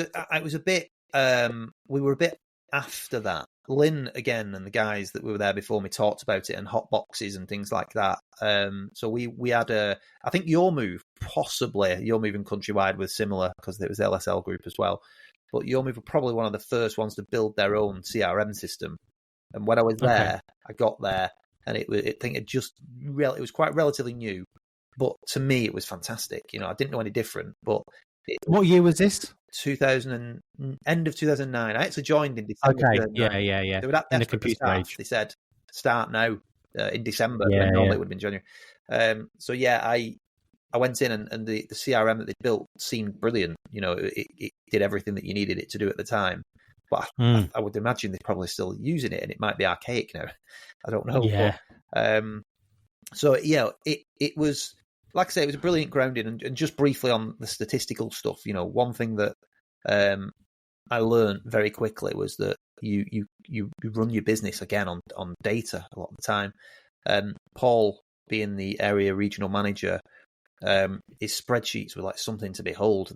a bit. We were a bit after that. Lynn again and the guys that were there before me talked about it, and hot boxes and things like that. So we had I think your move and Countrywide was similar because it was the LSL group as well. But Your Move were probably one of the first ones to build their own CRM system. And when I was there, I got there, and it was quite relatively new. But to me, it was fantastic. I didn't know any different. But what year was this? End of 2009. I actually joined in December. Okay, yeah. They were that in the desperate computer to start. age. They said, start now in December. When normally it would have been January. So yeah, I went in, and the CRM that they built seemed brilliant. It did everything that you needed it to do at the time. But I would imagine they're probably still using it, and it might be archaic now. I don't know. Yeah. But, so yeah, it was, like I say, it was a brilliant grounding. And just briefly on the statistical stuff, one thing that I learned very quickly was that you run your business again on data a lot of the time. Paul, being the area regional manager, his spreadsheets were like something to behold.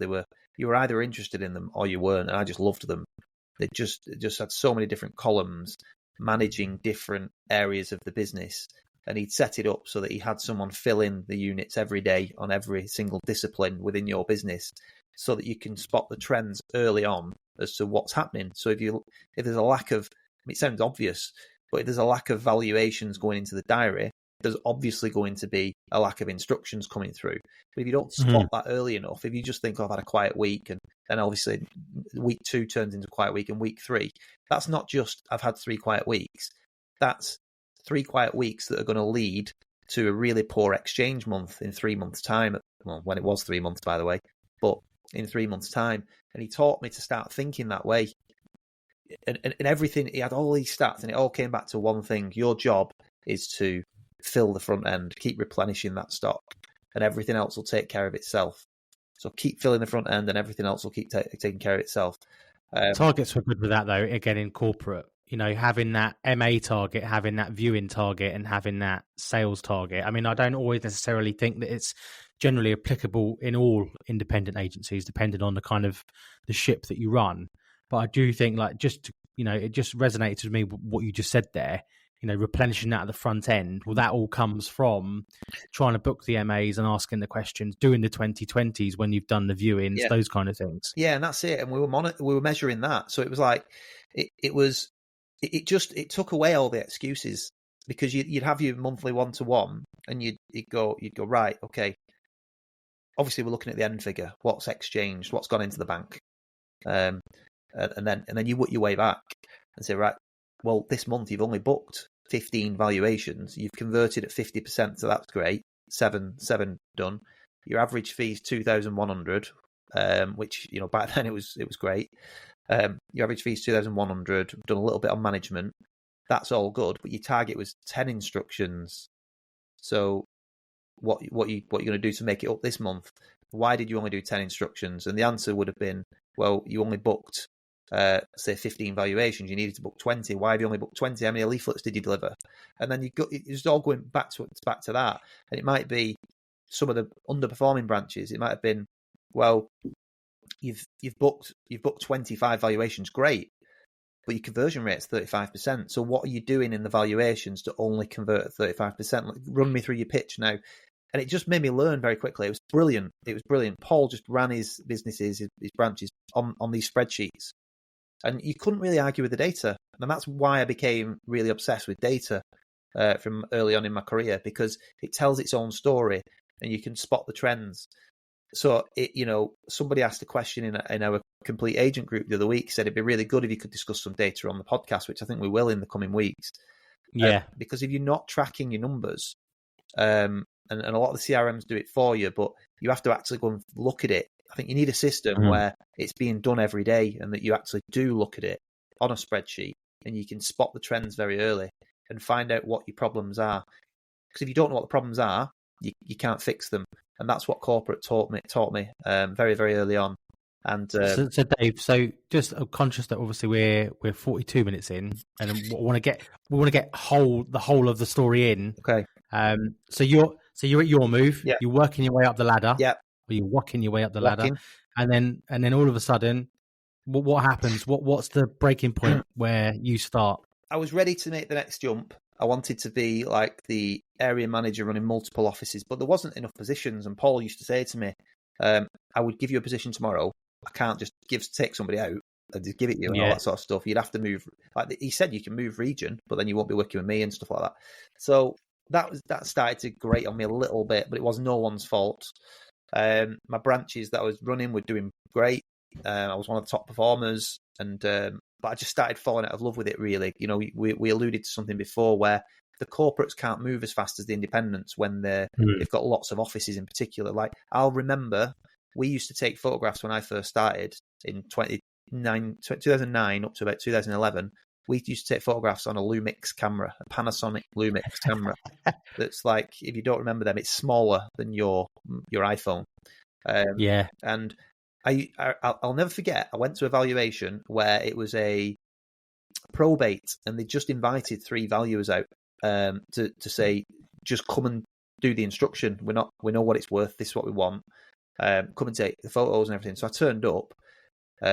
You were either interested in them or you weren't, and I just loved them. They just had so many different columns managing different areas of the business, and he'd set it up so that he had someone fill in the units every day on every single discipline within your business, so that you can spot the trends early on as to what's happening. So if there's a lack of, it sounds obvious, but if there's a lack of valuations going into the diary, there's obviously going to be a lack of instructions coming through. But if you don't spot that early enough, if you just think, oh, I've had a quiet week, and then obviously week 2 turns into a quiet week, and week 3, that's not just I've had 3 quiet weeks. That's 3 quiet weeks that are going to lead to a really poor exchange month in 3 months' time. Well, when it was 3 months, by the way, but in 3 months' time. And he taught me to start thinking that way. And everything, he had all these stats, and it all came back to one thing. Your job is to fill the front end, keep replenishing that stock, and everything else will take care of itself. So keep filling the front end, and everything else will keep taking care of itself. Targets were good with that, though, again, in corporate. Having that MA target, having that viewing target, and having that sales target. I mean, I don't always necessarily think that it's generally applicable in all independent agencies, depending on the kind of the ship that you run. But I do think, it just resonated with me what you just said there. Replenishing that at the front end. Well, that all comes from trying to book the MAs and asking the questions, doing the 2020s when you've done the viewings, those kind of things. Yeah, and that's it. And we were measuring that, so it was like it took away all the excuses, because you'd have your monthly 1-to-1, and you'd go right, okay. Obviously, we're looking at the end figure. What's exchanged? What's gone into the bank? And then you work your way back and say, right, well, this month you've only booked 15 valuations. You've converted at 50%, so that's great. Seven done. Your average fee is 2,100, which back then it was great. Your average fee is 2,100. Done a little bit on management. That's all good, but your target was 10 instructions. So what you going to do to make it up this month? Why did you only do 10 instructions? And the answer would have been, well, you only booked say 15 valuations. You needed to book 20. Why have you only booked 20? How many leaflets did you deliver? And then it's all going back to that. And it might be some of the underperforming branches. It might have been, well, you've booked 25 valuations, great, but your conversion rate's 35%. So what are you doing in the valuations to only convert at 35%? Run me through your pitch now. And it just made me learn very quickly. It was brilliant. Paul just ran his businesses, his branches on these spreadsheets. And you couldn't really argue with the data. And that's why I became really obsessed with data from early on in my career, because it tells its own story and you can spot the trends. So, somebody asked a question in our complete agent group the other week, said it'd be really good if you could discuss some data on the podcast, which I think we will in the coming weeks. Yeah. Because if you're not tracking your numbers, and a lot of the CRMs do it for you, but you have to actually go and look at it. I think you need a system where it's being done every day and that you actually do look at it on a spreadsheet and you can spot the trends very early and find out what your problems are. Because if you don't know what the problems are, you can't fix them. And that's what corporate taught me very, very early on. And so Dave, just conscious that obviously we're 42 minutes in, and we want to get the whole of the story in. Okay. So you're at your move. Yep. You're working your way up the ladder. Yeah. Or you're walking your way up the ladder, and then all of a sudden, what happens? What's the breaking point where you start? I was ready to make the next jump. I wanted to be like the area manager running multiple offices, but there wasn't enough positions. And Paul used to say to me, I would give you a position tomorrow. I can't just take somebody out and just give it you and all that sort of stuff. You'd have to move. Like he said, you can move region, but then you won't be working with me and stuff like that. So that started to grate on me a little bit, but it was no one's fault. My branches that I was running were doing great. I was one of the top performers, and but I just started falling out of love with it. Really, we alluded to something before where the corporates can't move as fast as the independents when they've got lots of offices in particular. Like I'll remember, we used to take photographs when I first started in 2009 up to about 2011. We used to take photographs on a Lumix camera, a Panasonic Lumix camera. That's like, if you don't remember them, it's smaller than your iPhone. And I'll never forget, I went to a valuation where it was a probate, and they just invited 3 valuers out to say, just come and do the instruction. We know what it's worth. This is what we want. Come and take the photos and everything. So I turned up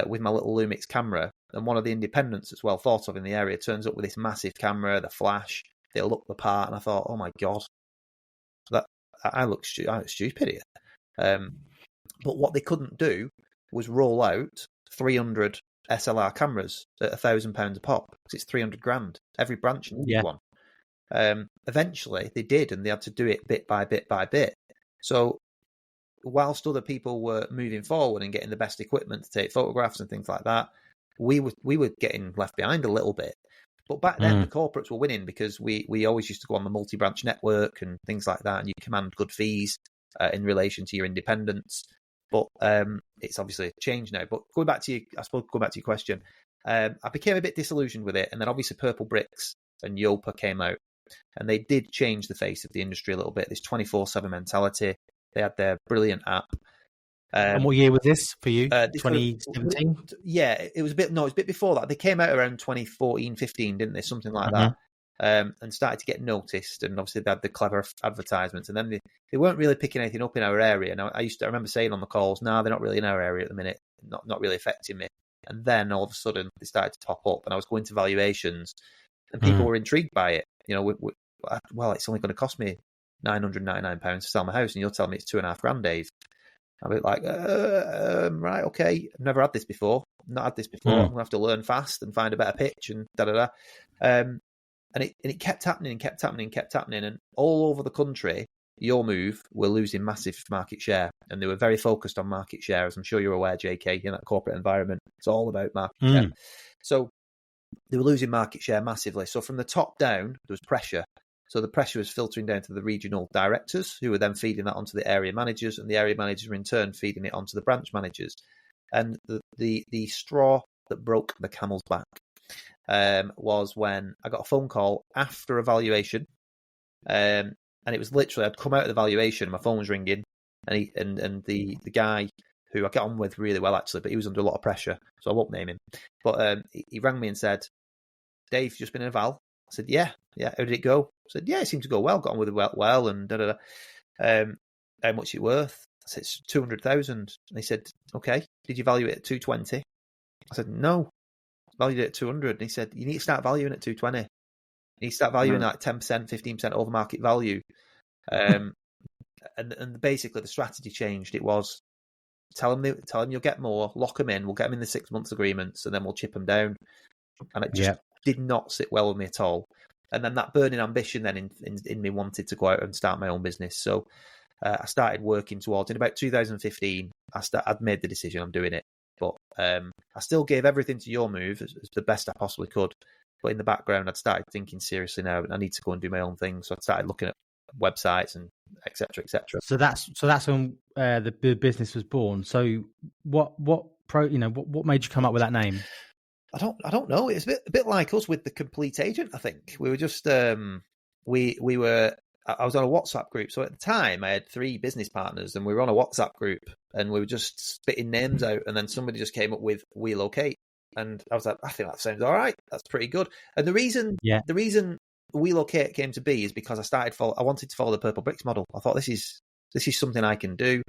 with my little Lumix camera, and one of the independents that's well thought of in the area turns up with this massive camera, the flash. They look the part, and I thought, oh my god, that I look stupid here. But what they couldn't do was roll out 300 SLR cameras at £1,000 a pop, because it's 300 grand. Every branch needs one. Eventually they did, and they had to do it bit by bit by bit. So whilst other people were moving forward and getting the best equipment to take photographs and things like that, we were getting left behind a little bit. But back then, the corporates were winning because we always used to go on the multi-branch network and things like that, and you command good fees in relation to your independence. But it's obviously changed now. But going back to your question, I became a bit disillusioned with it, and then obviously Purple Bricks and Yopa came out, and they did change the face of the industry a little bit. This 24/7 mentality. They had their brilliant app. And what year was this for you? 2017? Yeah, it was a bit before that. They came out around 2014, 15, didn't they? Something like that. And started to get noticed. And obviously they had the clever advertisements. And then they weren't really picking anything up in our area. Now, I remember saying on the calls, no, they're not really in our area at the minute. Not really affecting me. And then all of a sudden they started to pop up, and I was going to valuations, and people were intrigued by it. You know, well, it's only going to cost me £999 to sell my house, and you're telling me it's £2,500, Dave. I'll be like, right, okay. I've never had this before. Not had this before. I'm going to have to learn fast and find a better pitch and da-da-da. And it kept happening and kept happening and kept happening. And all over the country, Your Move were losing massive market share. And they were very focused on market share, as I'm sure you're aware, JK, in that corporate environment. It's all about market share. So they were losing market share massively. So from the top down, there was pressure. So the pressure was filtering down to the regional directors, who were then feeding that onto the area managers, and the area managers were in turn feeding it onto the branch managers. And the straw that broke the camel's back was when I got a phone call after a valuation, and it was literally, I'd come out of the valuation, my phone was ringing, and the guy who I get on with really well actually, but he was under a lot of pressure, so I won't name him. But he rang me and said, "Dave, you've just been in a val." I said, yeah. How did it go? I said, yeah, it seemed to go well. Got on with it well, and da-da-da. How much is it worth? I said, it's 200,000. And he said, okay, did you value it at 220? I said, no, valued it at 200. And he said, you need to start valuing at 220. You need to start valuing like 10%, 15% over market value. And basically the strategy changed. It was, tell them you'll get more, lock them in, we'll get them in the 6 months agreements, and then we'll chip them down. And it just did not sit well with me at all. And then that burning ambition then in me wanted to go out and start my own business. So I started working towards, in about 2015, I'd made the decision, I'm doing it. But I still gave everything to Your Move as the best I possibly could. But in the background, I'd started thinking seriously now, I need to go and do my own thing. So I started looking at websites and et cetera, et cetera. So that's when the business was born. So what made you come up with that name? I don't know. It's a bit like us with the Complete Agent. I think we were just we were. I was on a WhatsApp group, so at the time I had 3 business partners, and we were on a WhatsApp group, and we were just spitting names out, and then somebody just came up with We Locate, and I was like, I think that sounds all right. That's pretty good. And the reason We Locate came to be is because I wanted to follow the Purple Bricks model. I thought this is something I can do.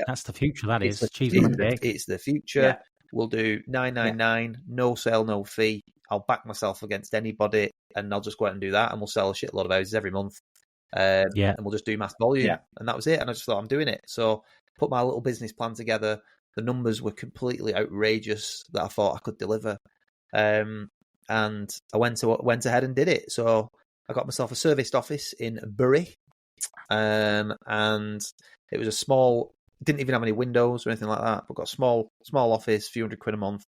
That's the future. That is it's the future. Yeah. We'll do 999, no sale, no fee. I'll back myself against anybody, and I'll just go out and do that, and we'll sell a shitload of houses every month. And we'll just do mass volume. Yeah. And that was it. And I just thought, I'm doing it. So put my little business plan together. The numbers were completely outrageous that I thought I could deliver. And I went ahead and did it. So I got myself a serviced office in Bury. And it was a small, didn't even have any windows or anything like that, but got a small office, few £100 a month,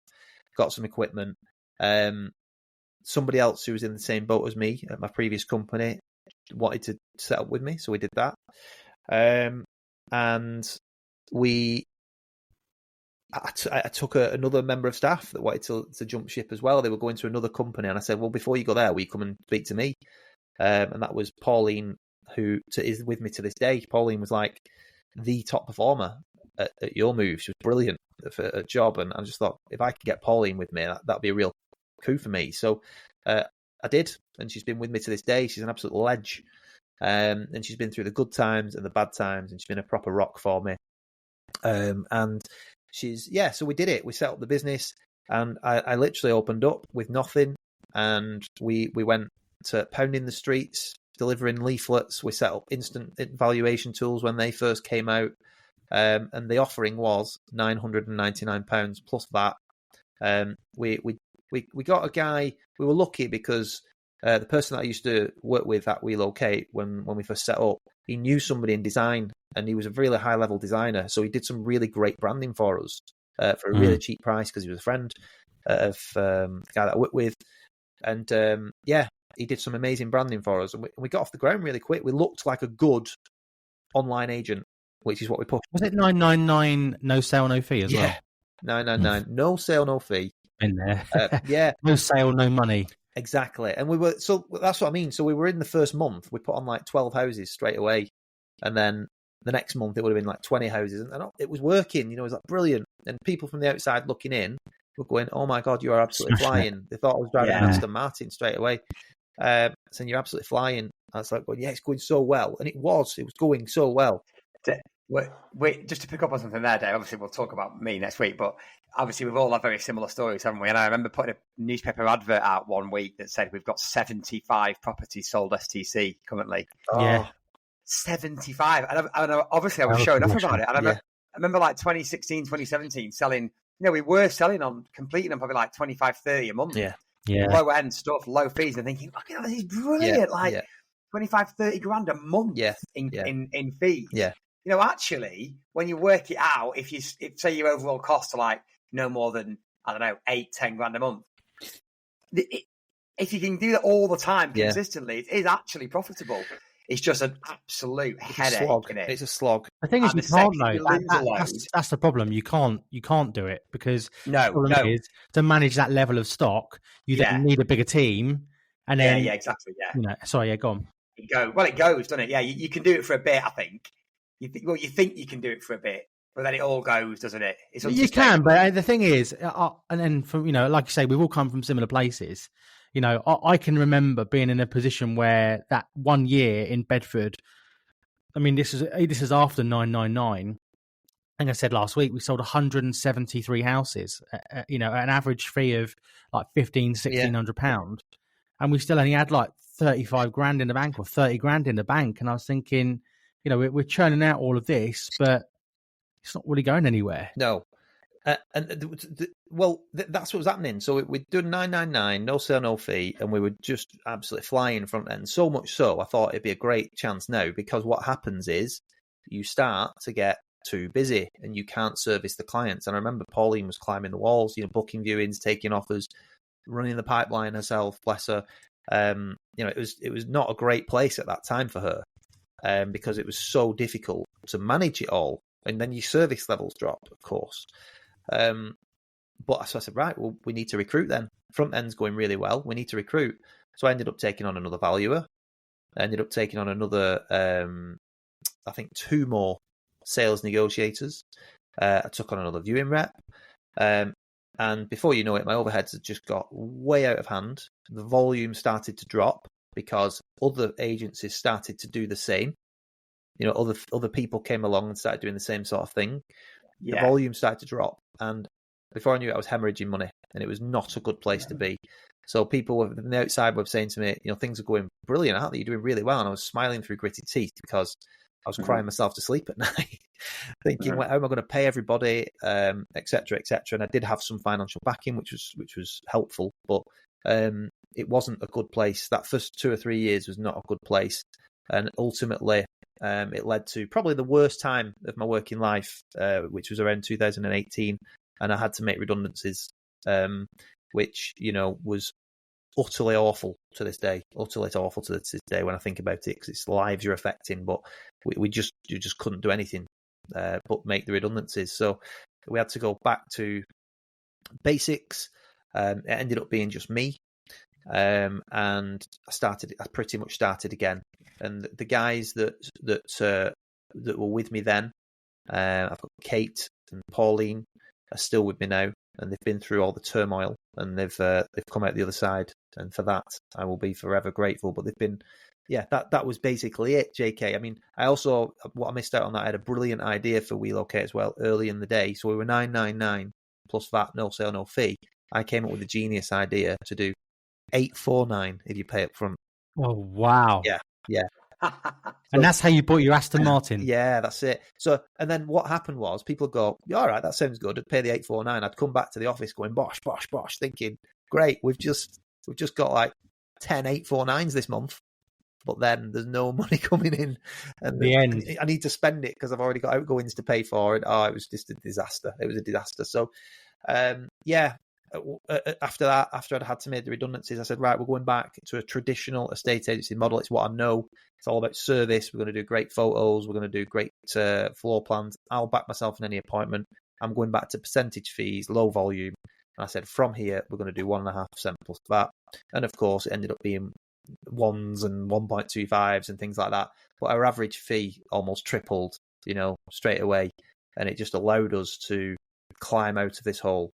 got some equipment. Somebody else who was in the same boat as me at my previous company wanted to set up with me, so we did that. And I took another member of staff that wanted to jump ship as well. They were going to another company, and I said, well, before you go there, will you come and speak to me? And that was Pauline, who is with me to this day. Pauline was like the top performer at Your Move. She was brilliant for a job, and I just thought, if I could get Pauline with me, that'd be a real coup for me. So I did, and she's been with me to this day. She's an absolute ledge, and she's been through the good times and the bad times, and she's been a proper rock for me. And so we did it. We set up the business, and I literally opened up with nothing, and we went to pounding the streets, delivering leaflets. We set up instant valuation tools when they first came out, and the offering was £999 plus that. We got a guy. We were lucky because The person that I used to work with at WeLocate when we first set up, he knew somebody in design, and he was a really high level designer. So he did some really great branding for us for a really cheap price because he was a friend of the guy that I worked with. And he did some amazing branding for us, and we got off the ground really quick. We looked like a good online agent, which is what we pushed. Was it 999 no sale, no fee as well? 999 no sale, no fee. In there, no sale, no money. Exactly, and so that's what I mean. So we were in the first month, we put on like 12 houses straight away, and then the next month it would have been like 20 houses, and it was working. It was like brilliant, and people from the outside looking in were going, "Oh my god, you are absolutely flying!" They thought I was driving an Aston Martin straight away. Saying you're absolutely flying. I was like, "Well, yeah, it's going so well," and it was going so well. Wait, just to pick up on something there, Dave. Obviously, we'll talk about me next week, but obviously, we've all had very similar stories, haven't we? And I remember putting a newspaper advert out one week that said we've got 75 properties sold STC currently. Yeah, 75. And obviously, I was showing off about it. And I remember like 2016, 2017, selling. We were selling on completing them probably like 25, 30 a month. Yeah. Low end stuff, low fees, and thinking, look at that, this is brilliant. 25, 30 grand a month in fees. Yeah. Actually, when you work it out, if say your overall costs are like no more than, I don't know, 8-10 grand a month, if you can do that all the time consistently, it is actually profitable. It's just an absolute headache. It's a slog. The thing is, you can't though. That's the problem. You can't do it because the problem is to manage that level of stock, you then need a bigger team, and then exactly. Go on. It goes, doesn't it? Yeah, you can do it for a bit. I think. You think you can do it for a bit, but then it all goes, doesn't it? You can, but the thing is, and then from like you say, we've all come from similar places. I can remember being in a position where that 1 year in Bedford. I mean, this is after 999. I think I said last week we sold 173 houses. At an average fee of like £1,600, and we still only had like 35 grand in the bank or 30 grand in the bank. And I was thinking, we're churning out all of this, but it's not really going anywhere. No. That's what was happening. So we'd done 999, no sale, no fee, and we were just absolutely flying front end. So much so, I thought it'd be a great chance now, because what happens is you start to get too busy and you can't service the clients. And I remember Pauline was climbing the walls, booking viewings, taking offers, running the pipeline herself, bless her. It was not a great place at that time for her. Because it was so difficult to manage it all. And then your service levels drop, of course. But so I said, right, well, we need to recruit then. Front end's going really well. We need to recruit. So I ended up taking on another valuer. I ended up taking on another, I think 2 more sales negotiators. I took on another viewing rep. And before you know it, my overheads had just got way out of hand. The volume started to drop, because other agencies started to do the same. Other people came along and started doing the same sort of thing. The volume started to drop, and before I knew it, I was hemorrhaging money, and it was not a good place to be. So people from the outside were saying to me, things are going brilliant, aren't they? You're doing really well. And I was smiling through gritted teeth because I was crying myself to sleep at night, thinking, well, how am I going to pay everybody, et cetera, et cetera. And I did have some financial backing, which was helpful, but it wasn't a good place. That first 2 or 3 years was not a good place. And ultimately, it led to probably the worst time of my working life, which was around 2018. And I had to make redundancies, which, was utterly awful to this day. Utterly awful to this day when I think about it, because it's lives you're affecting. But you just couldn't do anything but make the redundancies. So we had to go back to basics. It ended up being just me. And I pretty much started again. And the guys that were with me then, I've got Kate and Pauline, are still with me now, and they've been through all the turmoil, and they've come out the other side, and for that I will be forever grateful. But they've been, that was basically it, JK. I mean, what I missed out on that, I had a brilliant idea for WeLocate as well early in the day. So we were 999 plus VAT, no sale, no fee. I came up with a genius idea to do 849 if you pay up front. Oh wow! Yeah. And that's how you bought your Aston Martin. Yeah, that's it. So, and then what happened was people go, all right, that sounds good. I'd pay the 849. I'd come back to the office going bosh, bosh, bosh, thinking, great, we've just got like 10 849s this month, but then there's no money coming in, and I need to spend it because I've already got outgoings to pay for it. Oh, it was just a disaster. It was a disaster. So, after that, after I'd had to make the redundancies, I said, right, we're going back to a traditional estate agency model. It's what I know. It's all about service. We're going to do great photos. We're going to do great floor plans. I'll back myself in any appointment. I'm going back to percentage fees, low volume. And I said, from here, we're going to do 1.5% plus that. And of course, it ended up being 1s and 1.25s and things like that. But our average fee almost tripled, straight away. And it just allowed us to climb out of this hole.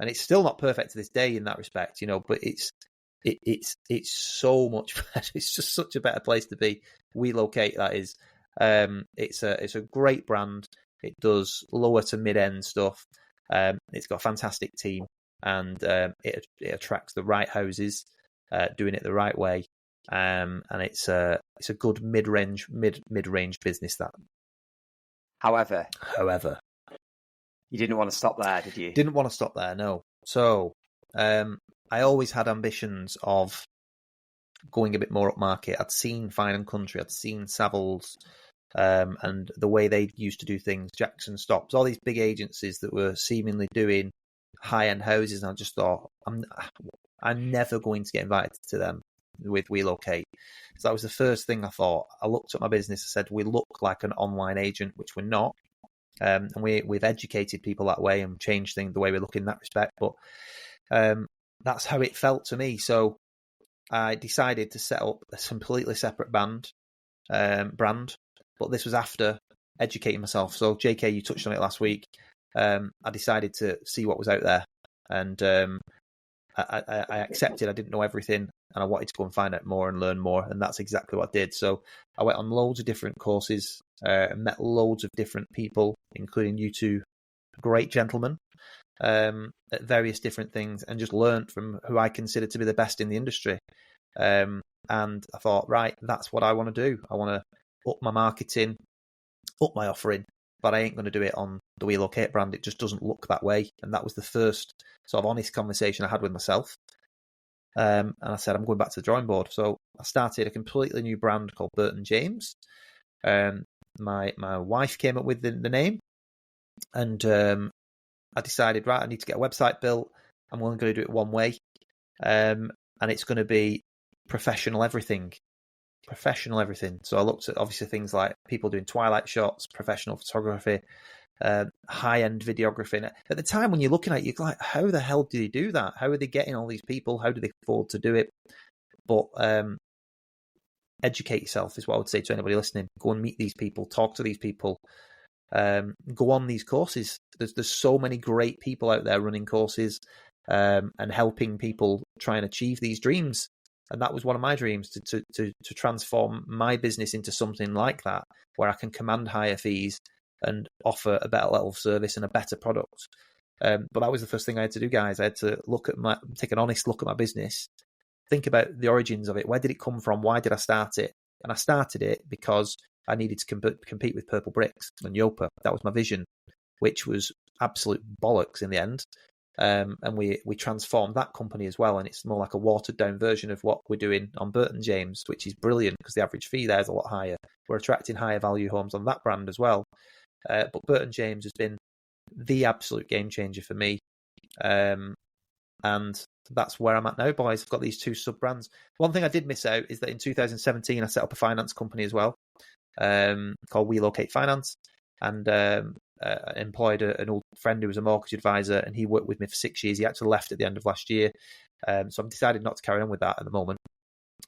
And it's still not perfect to this day in that respect, but it's so much better. It's just such a better place to be. WeLocate, that is. It's a great brand. It does lower to mid-end stuff. It's got a fantastic team, and it attracts the right houses, doing it the right way. And it's a good mid-range business. That. However, you didn't want to stop there, did you? Didn't want to stop there, no. So I always had ambitions of going a bit more upmarket. I'd seen Fine & Country, I'd seen Savills, and the way they used to do things, Jackson Stopps, all these big agencies that were seemingly doing high-end houses, and I just thought, I'm never going to get invited to them with WeLocate. So that was the first thing I thought. I looked at my business, I said, we look like an online agent, which we're not. And we've educated people that way and changed the way we look in that respect. But that's how it felt to me. So I decided to set up a completely separate brand. But this was after educating myself. So JK, you touched on it last week. I decided to see what was out there. And I accepted I didn't know everything. And I wanted to go and find out more and learn more. And that's exactly what I did. So I went on loads of different courses, and met loads of different people, including you two great gentlemen, at various different things, and just learned from who I consider to be the best in the industry. And I thought, right, that's what I want to do. I want to up my marketing, up my offering, but I ain't going to do it on the WeLocate brand. It just doesn't look that way. And that was the first sort of honest conversation I had with myself. And I said, I'm going back to the drawing board. So I started a completely new brand called Burton James. My wife came up with the name, and I decided, right, I need to get a website built. I'm only going to do it one way, and it's going to be professional everything. So I looked at obviously things like people doing twilight shots, professional photography, high-end videography. And at the time when you're looking at it, you're like, how the hell do they do that? How are they getting all these people? How do they afford to do it? But educate yourself is what I would say to anybody listening. Go and meet these people, talk to these people, go on these courses. There's so many great people out there running courses and helping people try and achieve these dreams. And that was one of my dreams, to transform my business into something like that, where I can command higher fees and offer a better level of service and a better product. But that was the first thing I had to do, guys. I had to take an honest look at my business, think about the origins of it. Where did it come from? Why did I start it? And I started it because I needed to compete with Purple Bricks and Yopa. That was my vision, which was absolute bollocks in the end. And we transformed that company as well, and it's more like a watered down version of what we're doing on Burton James, which is brilliant because the average fee there is a lot higher. We're attracting higher value homes on that brand as well. But Burton James has been the absolute game changer for me. And that's where I'm at now, boys. I've got these two sub brands. One thing I did miss out is that in 2017 I set up a finance company as well, called WeLocate Finance, and employed an old friend who was a mortgage advisor, and he worked with me for 6 years. He actually left at the end of last year, so I've decided not to carry on with that at the moment.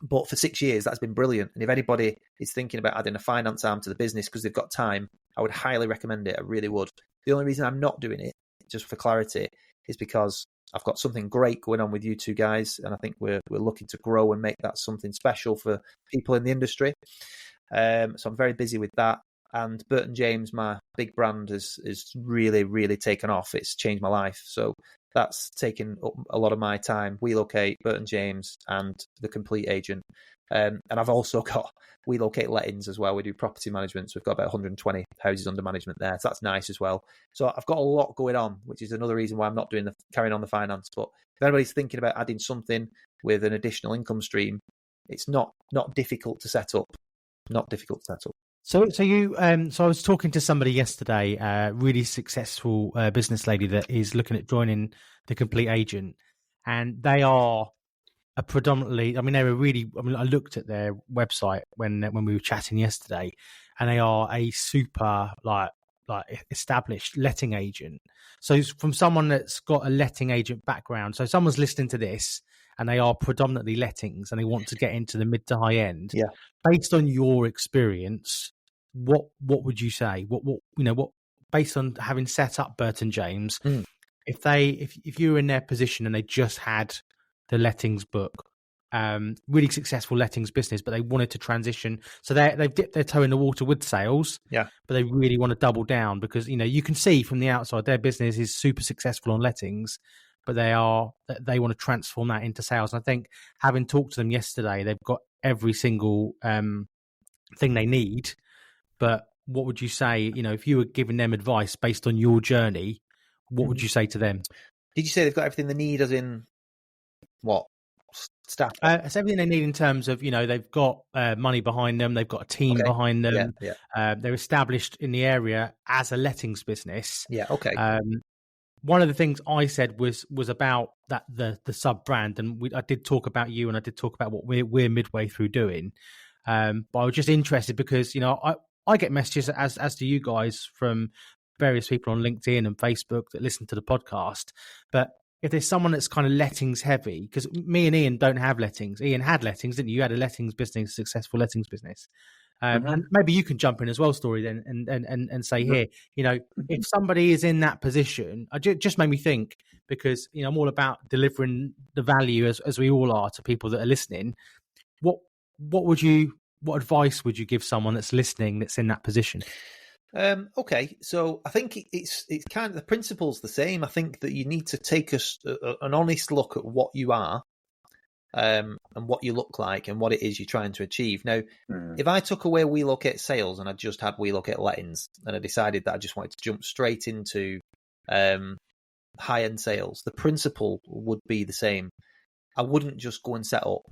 But for 6 years, that's been brilliant. And if anybody is thinking about adding a finance arm to the business because they've got time, I would highly recommend it. I really would. The only reason I'm not doing it, just for clarity, is because I've got something great going on with you two guys, and I think we're looking to grow and make that something special for people in the industry. So I'm very busy with that. And Burton James, my big brand, is really, really taken off. It's changed my life. So that's taken up a lot of my time. WeLocate, Burton James, and The Complete Agent. And I've also got WeLocate Lettings as well. We do property management. So we've got about 120 houses under management there. So that's nice as well. So I've got a lot going on, which is another reason why I'm not carrying on the finance. But if anybody's thinking about adding something, with an additional income stream, it's not difficult to set up. Not difficult to set up. So I was talking to somebody yesterday, a really successful business lady that is looking at joining the Complete Agent, and they are a predominantly. I mean, they were really. I mean, I looked at their website when we were chatting yesterday, and they are a super like established letting agent. So from someone that's got a letting agent background, so someone's listening to this and they are predominantly lettings and they want to get into the mid to high end. Yeah. Based on your experience, what would you say? What based on having set up Burton James, if you were in their position and they just had the lettings book, really successful lettings business, but they wanted to transition, so they've dipped their toe in the water with sales, but they really want to double down because you can see from the outside their business is super successful on lettings, but they want to transform that into sales. And I think having talked to them yesterday, they've got every single thing they need. But what would you say, if you were giving them advice based on your journey, what would you say to them? Did you say they've got everything they need as in what? Staff? It's everything they need in terms of, they've got money behind them. They've got a team behind them. Yeah. They're established in the area as a lettings business. Yeah. Okay. One of the things I said was about that the sub brand, and I did talk about you, and I did talk about what we're midway through doing. But I was just interested because I get messages as do you guys from various people on LinkedIn and Facebook that listen to the podcast. But if there's someone that's kind of lettings heavy, because me and Ian don't have lettings. Ian had lettings, didn't you? You had a lettings business, successful lettings business. And maybe you can jump in as well, Story, then, and say here, if somebody is in that position, just made me think, because I'm all about delivering the value as we all are to people that are listening. What advice would you give someone that's listening that's in that position? Okay, so I think it's kind of the principle's the same. I think that you need to take an honest look at what you are, and what you look like and what it is you're trying to achieve. Now, if I took away We Look at sales and I just had We Look at lettings, and I decided that I just wanted to jump straight into high-end sales, the principle would be the same. I wouldn't just go and set up.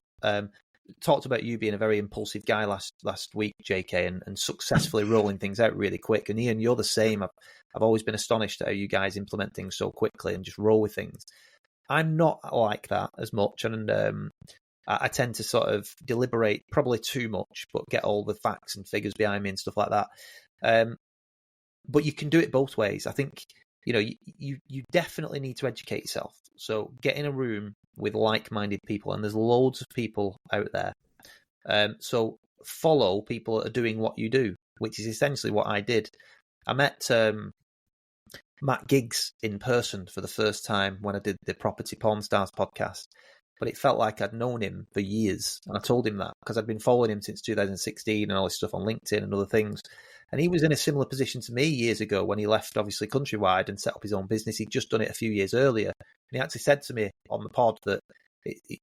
Talked about you being a very impulsive guy last week, JK, and successfully rolling things out really quick. And Ian, you're the same. I've always been astonished at how you guys implement things so quickly and just roll with things. I'm not like that as much, and I tend to sort of deliberate probably too much, but get all the facts and figures behind me and stuff like that. But you can do it both ways. I think you definitely need to educate yourself. So get in a room with like-minded people, and there's loads of people out there. So follow people that are doing what you do, which is essentially what I did. I met Matt Giggs in person for the first time when I did the Property Pawn Stars podcast, but it felt like I'd known him for years. And I told him that because I'd been following him since 2016 and all this stuff on LinkedIn and other things. And he was in a similar position to me years ago when he left, obviously, Countrywide and set up his own business. He'd just done it a few years earlier. And he actually said to me on the pod that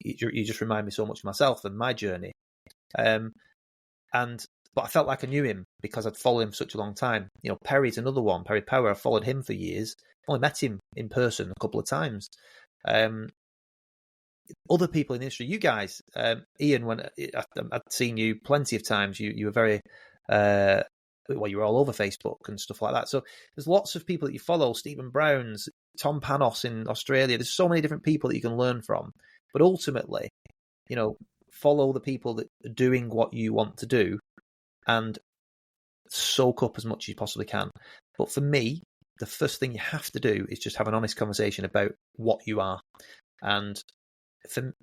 you just remind me so much of myself and my journey. But I felt like I knew him because I'd followed him for such a long time. Perry's another one. Perry Power, I followed him for years. I only met him in person a couple of times. Other people in the industry, you guys, Ian, when I'd seen you plenty of times, you were very, you were all over Facebook and stuff like that. So there's lots of people that you follow, Stephen Browns, Tom Panos in Australia. There's so many different people that you can learn from. But ultimately, follow the people that are doing what you want to do and soak up as much as you possibly can. But for me, the first thing you have to do is just have an honest conversation about what you are. And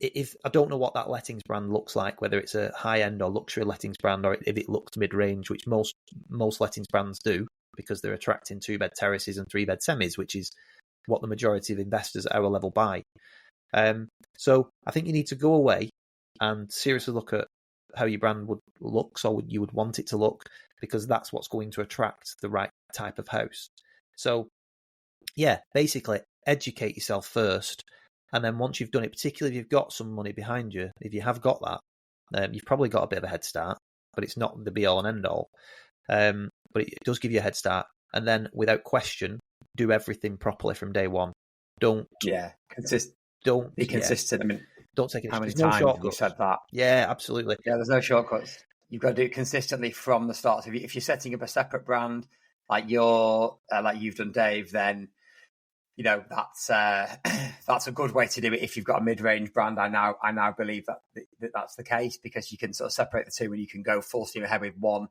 if I don't know what that lettings brand looks like, whether it's a high-end or luxury lettings brand, or if it looks mid-range, which most lettings brands do, because they're attracting 2-bed terraces and 3-bed semis, which is what the majority of investors at our level buy. So I think you need to go away and seriously look at how your brand would look, so you would want it to look, because that's what's going to attract the right type of house. So yeah, basically educate yourself first. And then once you've done it, particularly if you've got some money behind you, if you have got that, you've probably got a bit of a head start, but it's not the be-all and end-all. But it does give you a head start. And then, without question, do everything properly from day one. Don't be consistent. I mean, Don't take it. How many There's no times have we shortcuts. said that? Yeah, absolutely. Yeah, there's no shortcuts. You've got to do it consistently from the start. So if you're setting up a separate brand, like you've done, Dave, then that's that's a good way to do it. If you've got a mid-range brand, I now believe that's the case, because you can sort of separate the two and you can go full steam ahead with one,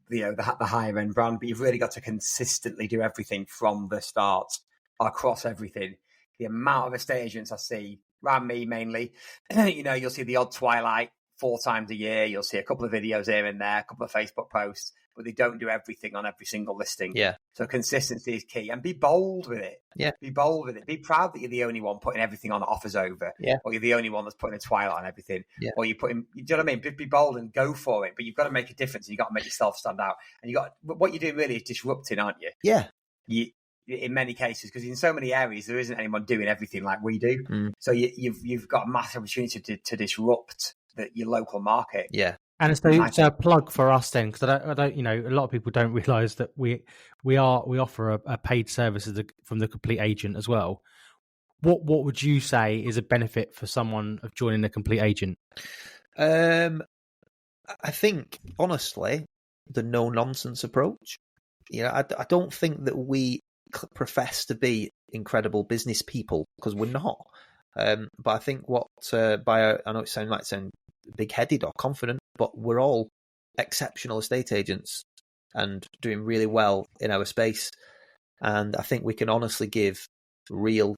the higher end brand. But you've really got to consistently do everything from the start across everything. The amount of estate agents I see around me mainly, you'll see the odd Twilight 4 times a year. You'll see a couple of videos here and there, a couple of Facebook posts, but they don't do everything on every single listing. Yeah. So consistency is key, and be bold with it. Yeah. Be bold with it. Be proud that you're the only one putting everything on that offers over. Yeah. Or you're the only one that's putting a Twilight on everything. Yeah. Or you know what I mean? Be bold and go for it, but you've got to make a difference, and you've got to make yourself stand out. And what you're doing really is disrupting, aren't you? Yeah. In many cases, because in so many areas there isn't anyone doing everything like we do. So you've got a massive opportunity to disrupt your local market. Yeah. And it's a plug for us then, because I don't, a lot of people don't realise that we offer a paid service from the Complete Agent as well. What would you say is a benefit for someone of joining the Complete Agent? I think, honestly, the no nonsense approach. I don't think that we profess to be incredible business people, because we're not. But I think I know it might sound big-headed or confident, but we're all exceptional estate agents and doing really well in our space. And I think we can honestly give real-time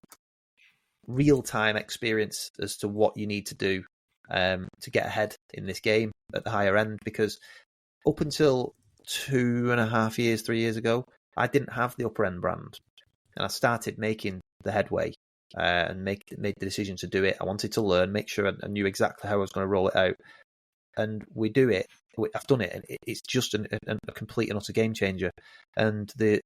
experience as to what you need to do to get ahead in this game at the higher end. Because up until 2.5 years, 3 years ago, I didn't have the upper end brand, and I started making the headway and made the decision to do it. I wanted to learn, make sure I knew exactly how I was going to roll it out, and we do it. I've done it, and it's just a complete and utter game changer. And the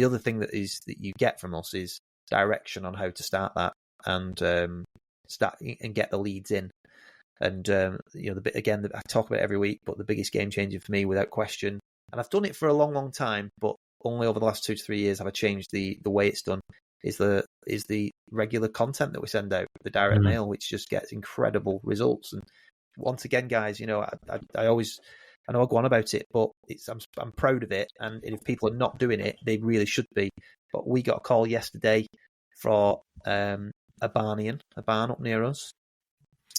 other thing that you get from us is direction on how to start that and start and get the leads in. And the bit again, I talk about it every week, but the biggest game changer for me, without question, and I've done it for a long, long time, but only over the last 2 to 3 years have I changed the way it's done, is the regular content that we send out, the direct mail, which just gets incredible results. And once again, guys, I know I go on about it, but I'm proud of it. And if people are not doing it, they really should be. But we got a call yesterday for a barn up near us,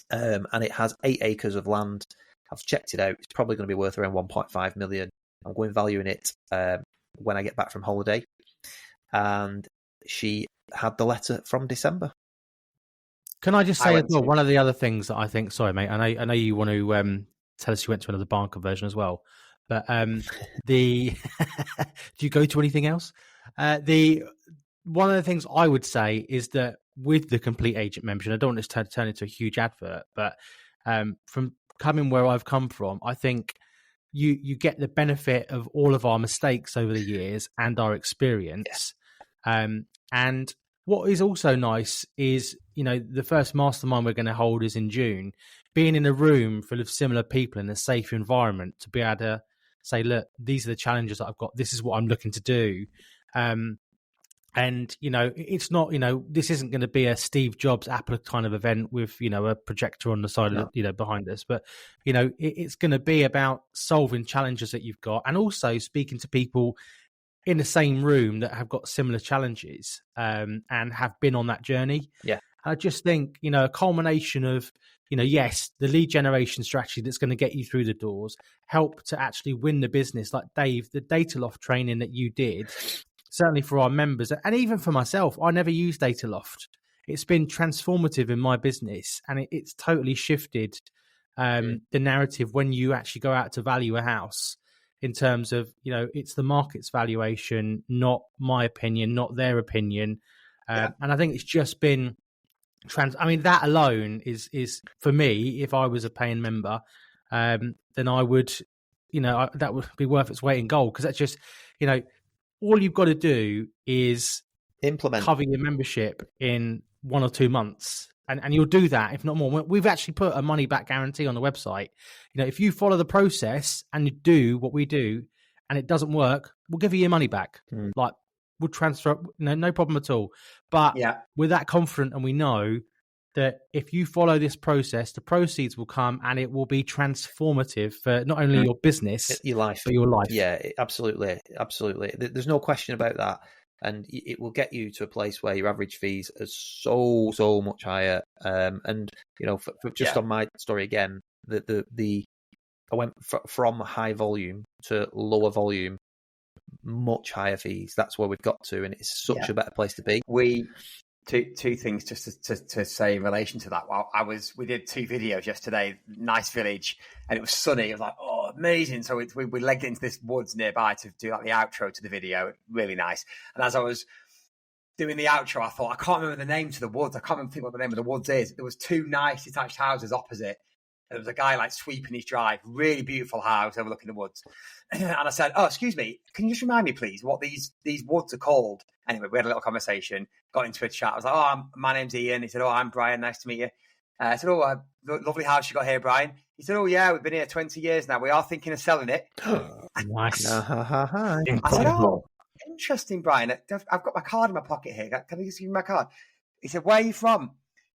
and it has 8 acres of land. I've checked it out. It's probably going to be worth around 1.5 million. I'm going valuing it when I get back from holiday. And she had the letter from December. Can I just say as well, one of the other things that I think, sorry mate, I know you want to tell us you went to another barn conversion as well, but do you go to anything else? One of the things I would say is that with the Complete Agent membership, I don't want this to turn into a huge advert, but from coming where I've come from, I think you get the benefit of all of our mistakes over the years and our experience. Yeah. And what is also nice is, the first mastermind we're going to hold is in June. Being in a room full of similar people in a safe environment to be able to say, look, these are the challenges that I've got. This is what I'm looking to do. And, it's not, this isn't going to be a Steve Jobs Apple kind of event with, a projector on the side of, behind us. But, it's going to be about solving challenges that you've got, and also speaking to people in the same room that have got similar challenges and have been on that journey. Yeah. I just think, a culmination of, yes, the lead generation strategy that's going to get you through the doors, help to actually win the business. Like Dave, the Data Loft training that you did, certainly for our members, and even for myself, I never used Data Loft. It's been transformative in my business, and it's totally shifted the narrative when you actually go out to value a house, in terms of, it's the market's valuation, not my opinion, not their opinion. And I think it's just been that alone is for me, if I was a paying member, then I would, that would be worth its weight in gold. Because that's just, all you've got to do is cover your membership in 1 or 2 months. And you'll do that, if not more. We've actually put a money-back guarantee on the website. If you follow the process and you do what we do and it doesn't work, we'll give you your money back. Like, we'll transfer, no problem at all. But we're that confident, and we know that if you follow this process, the proceeds will come and it will be transformative for not only your business, your life, but your life. Yeah, absolutely. There's no question about that. And it will get you to a place where your average fees are so much higher. And for just on my story again, I went from high volume to lower volume, much higher fees. That's where we've got to, and it's such a better place to be. Two things just to say in relation to that. Well, we did 2 videos yesterday, nice village, and it was sunny. It was like, oh, amazing. So we legged into this woods nearby to do like the outro to the video. Really nice. And as I was doing the outro, I thought, I can't remember the name to the woods. I can't remember what the name of the woods is. There was 2 nice detached houses opposite. And there was a guy like sweeping his drive, really beautiful house overlooking the woods. And I said, oh, excuse me, can you just remind me, please, what these woods are called? Anyway, we had a little conversation, got into a chat. I was like, oh, my name's Ian. He said, oh, I'm Brian. Nice to meet you. I said, oh, lovely house you got here, Brian. He said, oh, yeah, we've been here 20 years now. We are thinking of selling it. Nice. I said, oh, interesting, Brian. I've got my card in my pocket here. Can I just give you my card? He said, where are you from?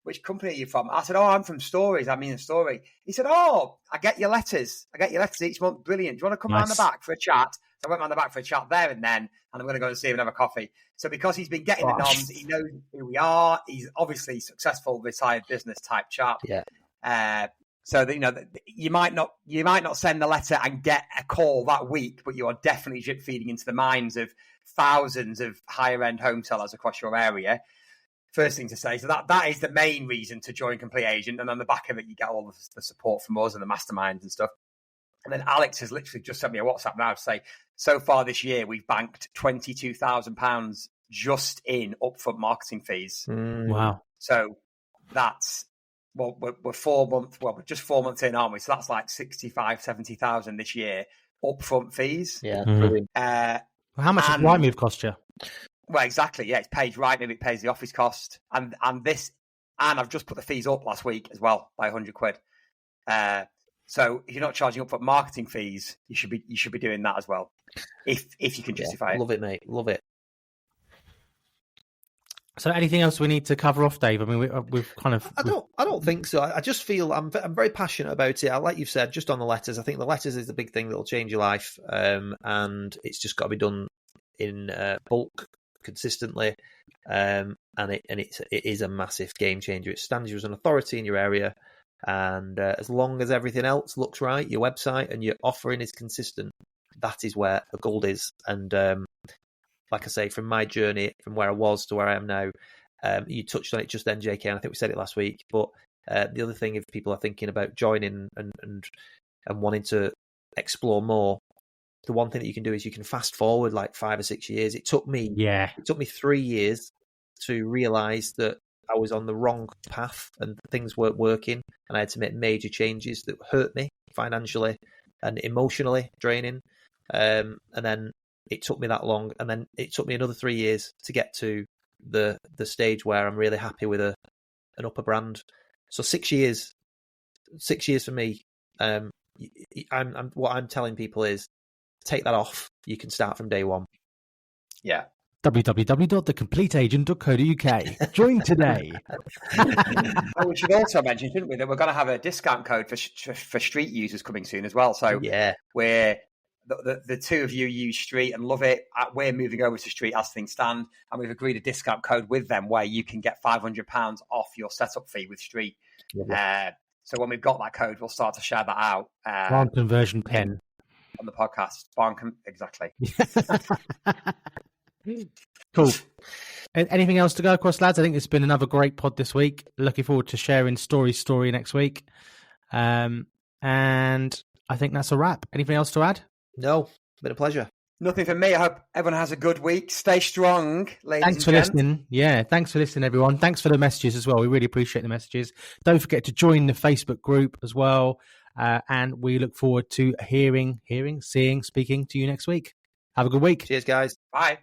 Which company are you from? I said, oh, I'm from Stories. I mean, a story. He said, oh, I get your letters. I get your letters each month. Brilliant. Do you want to come round the back for a chat? So I went round the back for a chat there and then, and I'm going to go and see him and have a coffee. So because he's been getting the noms, he knows who we are. He's obviously successful, retired business type chap. Yeah. So that, you might not send the letter and get a call that week, but you are definitely drip feeding into the minds of thousands of higher end home sellers across your area. First thing to say, so that is the main reason to join Complete Agent, and on the back of it, you get all of the support from us and the masterminds and stuff. And then Alex has literally just sent me a WhatsApp now to say, so far this year, we've banked £22,000 just in upfront marketing fees. Wow! So that's we're 4 months. Well, we're just 4 months in, aren't we? So that's like 65,000-70,000 this year upfront fees. Yeah. How much does Rightmove cost you? Well, exactly. Yeah, it's paid Rightmove. It pays the office cost, and I've just put the fees up last week as well by £100. So if you're not charging up for marketing fees, you should be doing that as well, if you can justify it. Love it, mate. Love it. So anything else we need to cover off, Dave? I mean, we've kind of... I don't think so. I just feel I'm very passionate about it. Like you've said, just on the letters, I think the letters is the big thing that will change your life, and it's just got to be done in bulk, consistently, and it is a massive game changer. It stands you as an authority in your area, and as long as everything else looks right, your website and your offering is consistent, that is where the gold is. And like I say, from my journey, from where I was to where I am now, you touched on it just then, JK, and I think we said it last week, but the other thing, if people are thinking about joining and wanting to explore more, the one thing that you can do is you can fast forward like 5 or 6 years. It took me 3 years to realize that I was on the wrong path and things weren't working, and I had to make major changes that hurt me financially and emotionally draining. And then it took me that long, and then it took me another 3 years to get to the stage where I'm really happy with an upper brand. So 6 years for me. What I'm telling people is, take that off. You can start from day one. Yeah. www.thecompleteagent.co.uk. Join today. We should also mention, shouldn't we, that we're going to have a discount code for Street users coming soon as well. So we're the two of you use Street and love it. We're moving over to Street as things stand, and we've agreed a discount code with them where you can get £500 off your setup fee with Street. So when we've got that code, we'll start to share that out. Barn conversion pen. On the podcast. Exactly. Cool. Anything else to go across, lads? I think it's been another great pod this week. Looking forward to sharing story next week. And I think that's a wrap. Anything else to add? No, it's been a pleasure. Nothing from me. I hope everyone has a good week. Stay strong, ladies Thanks for listening. Yeah, thanks for listening, everyone. Thanks for the messages as well. We really appreciate the messages. Don't forget to join the Facebook group as well. And we look forward to hearing, seeing, speaking to you next week. Have a good week. Cheers, guys. Bye.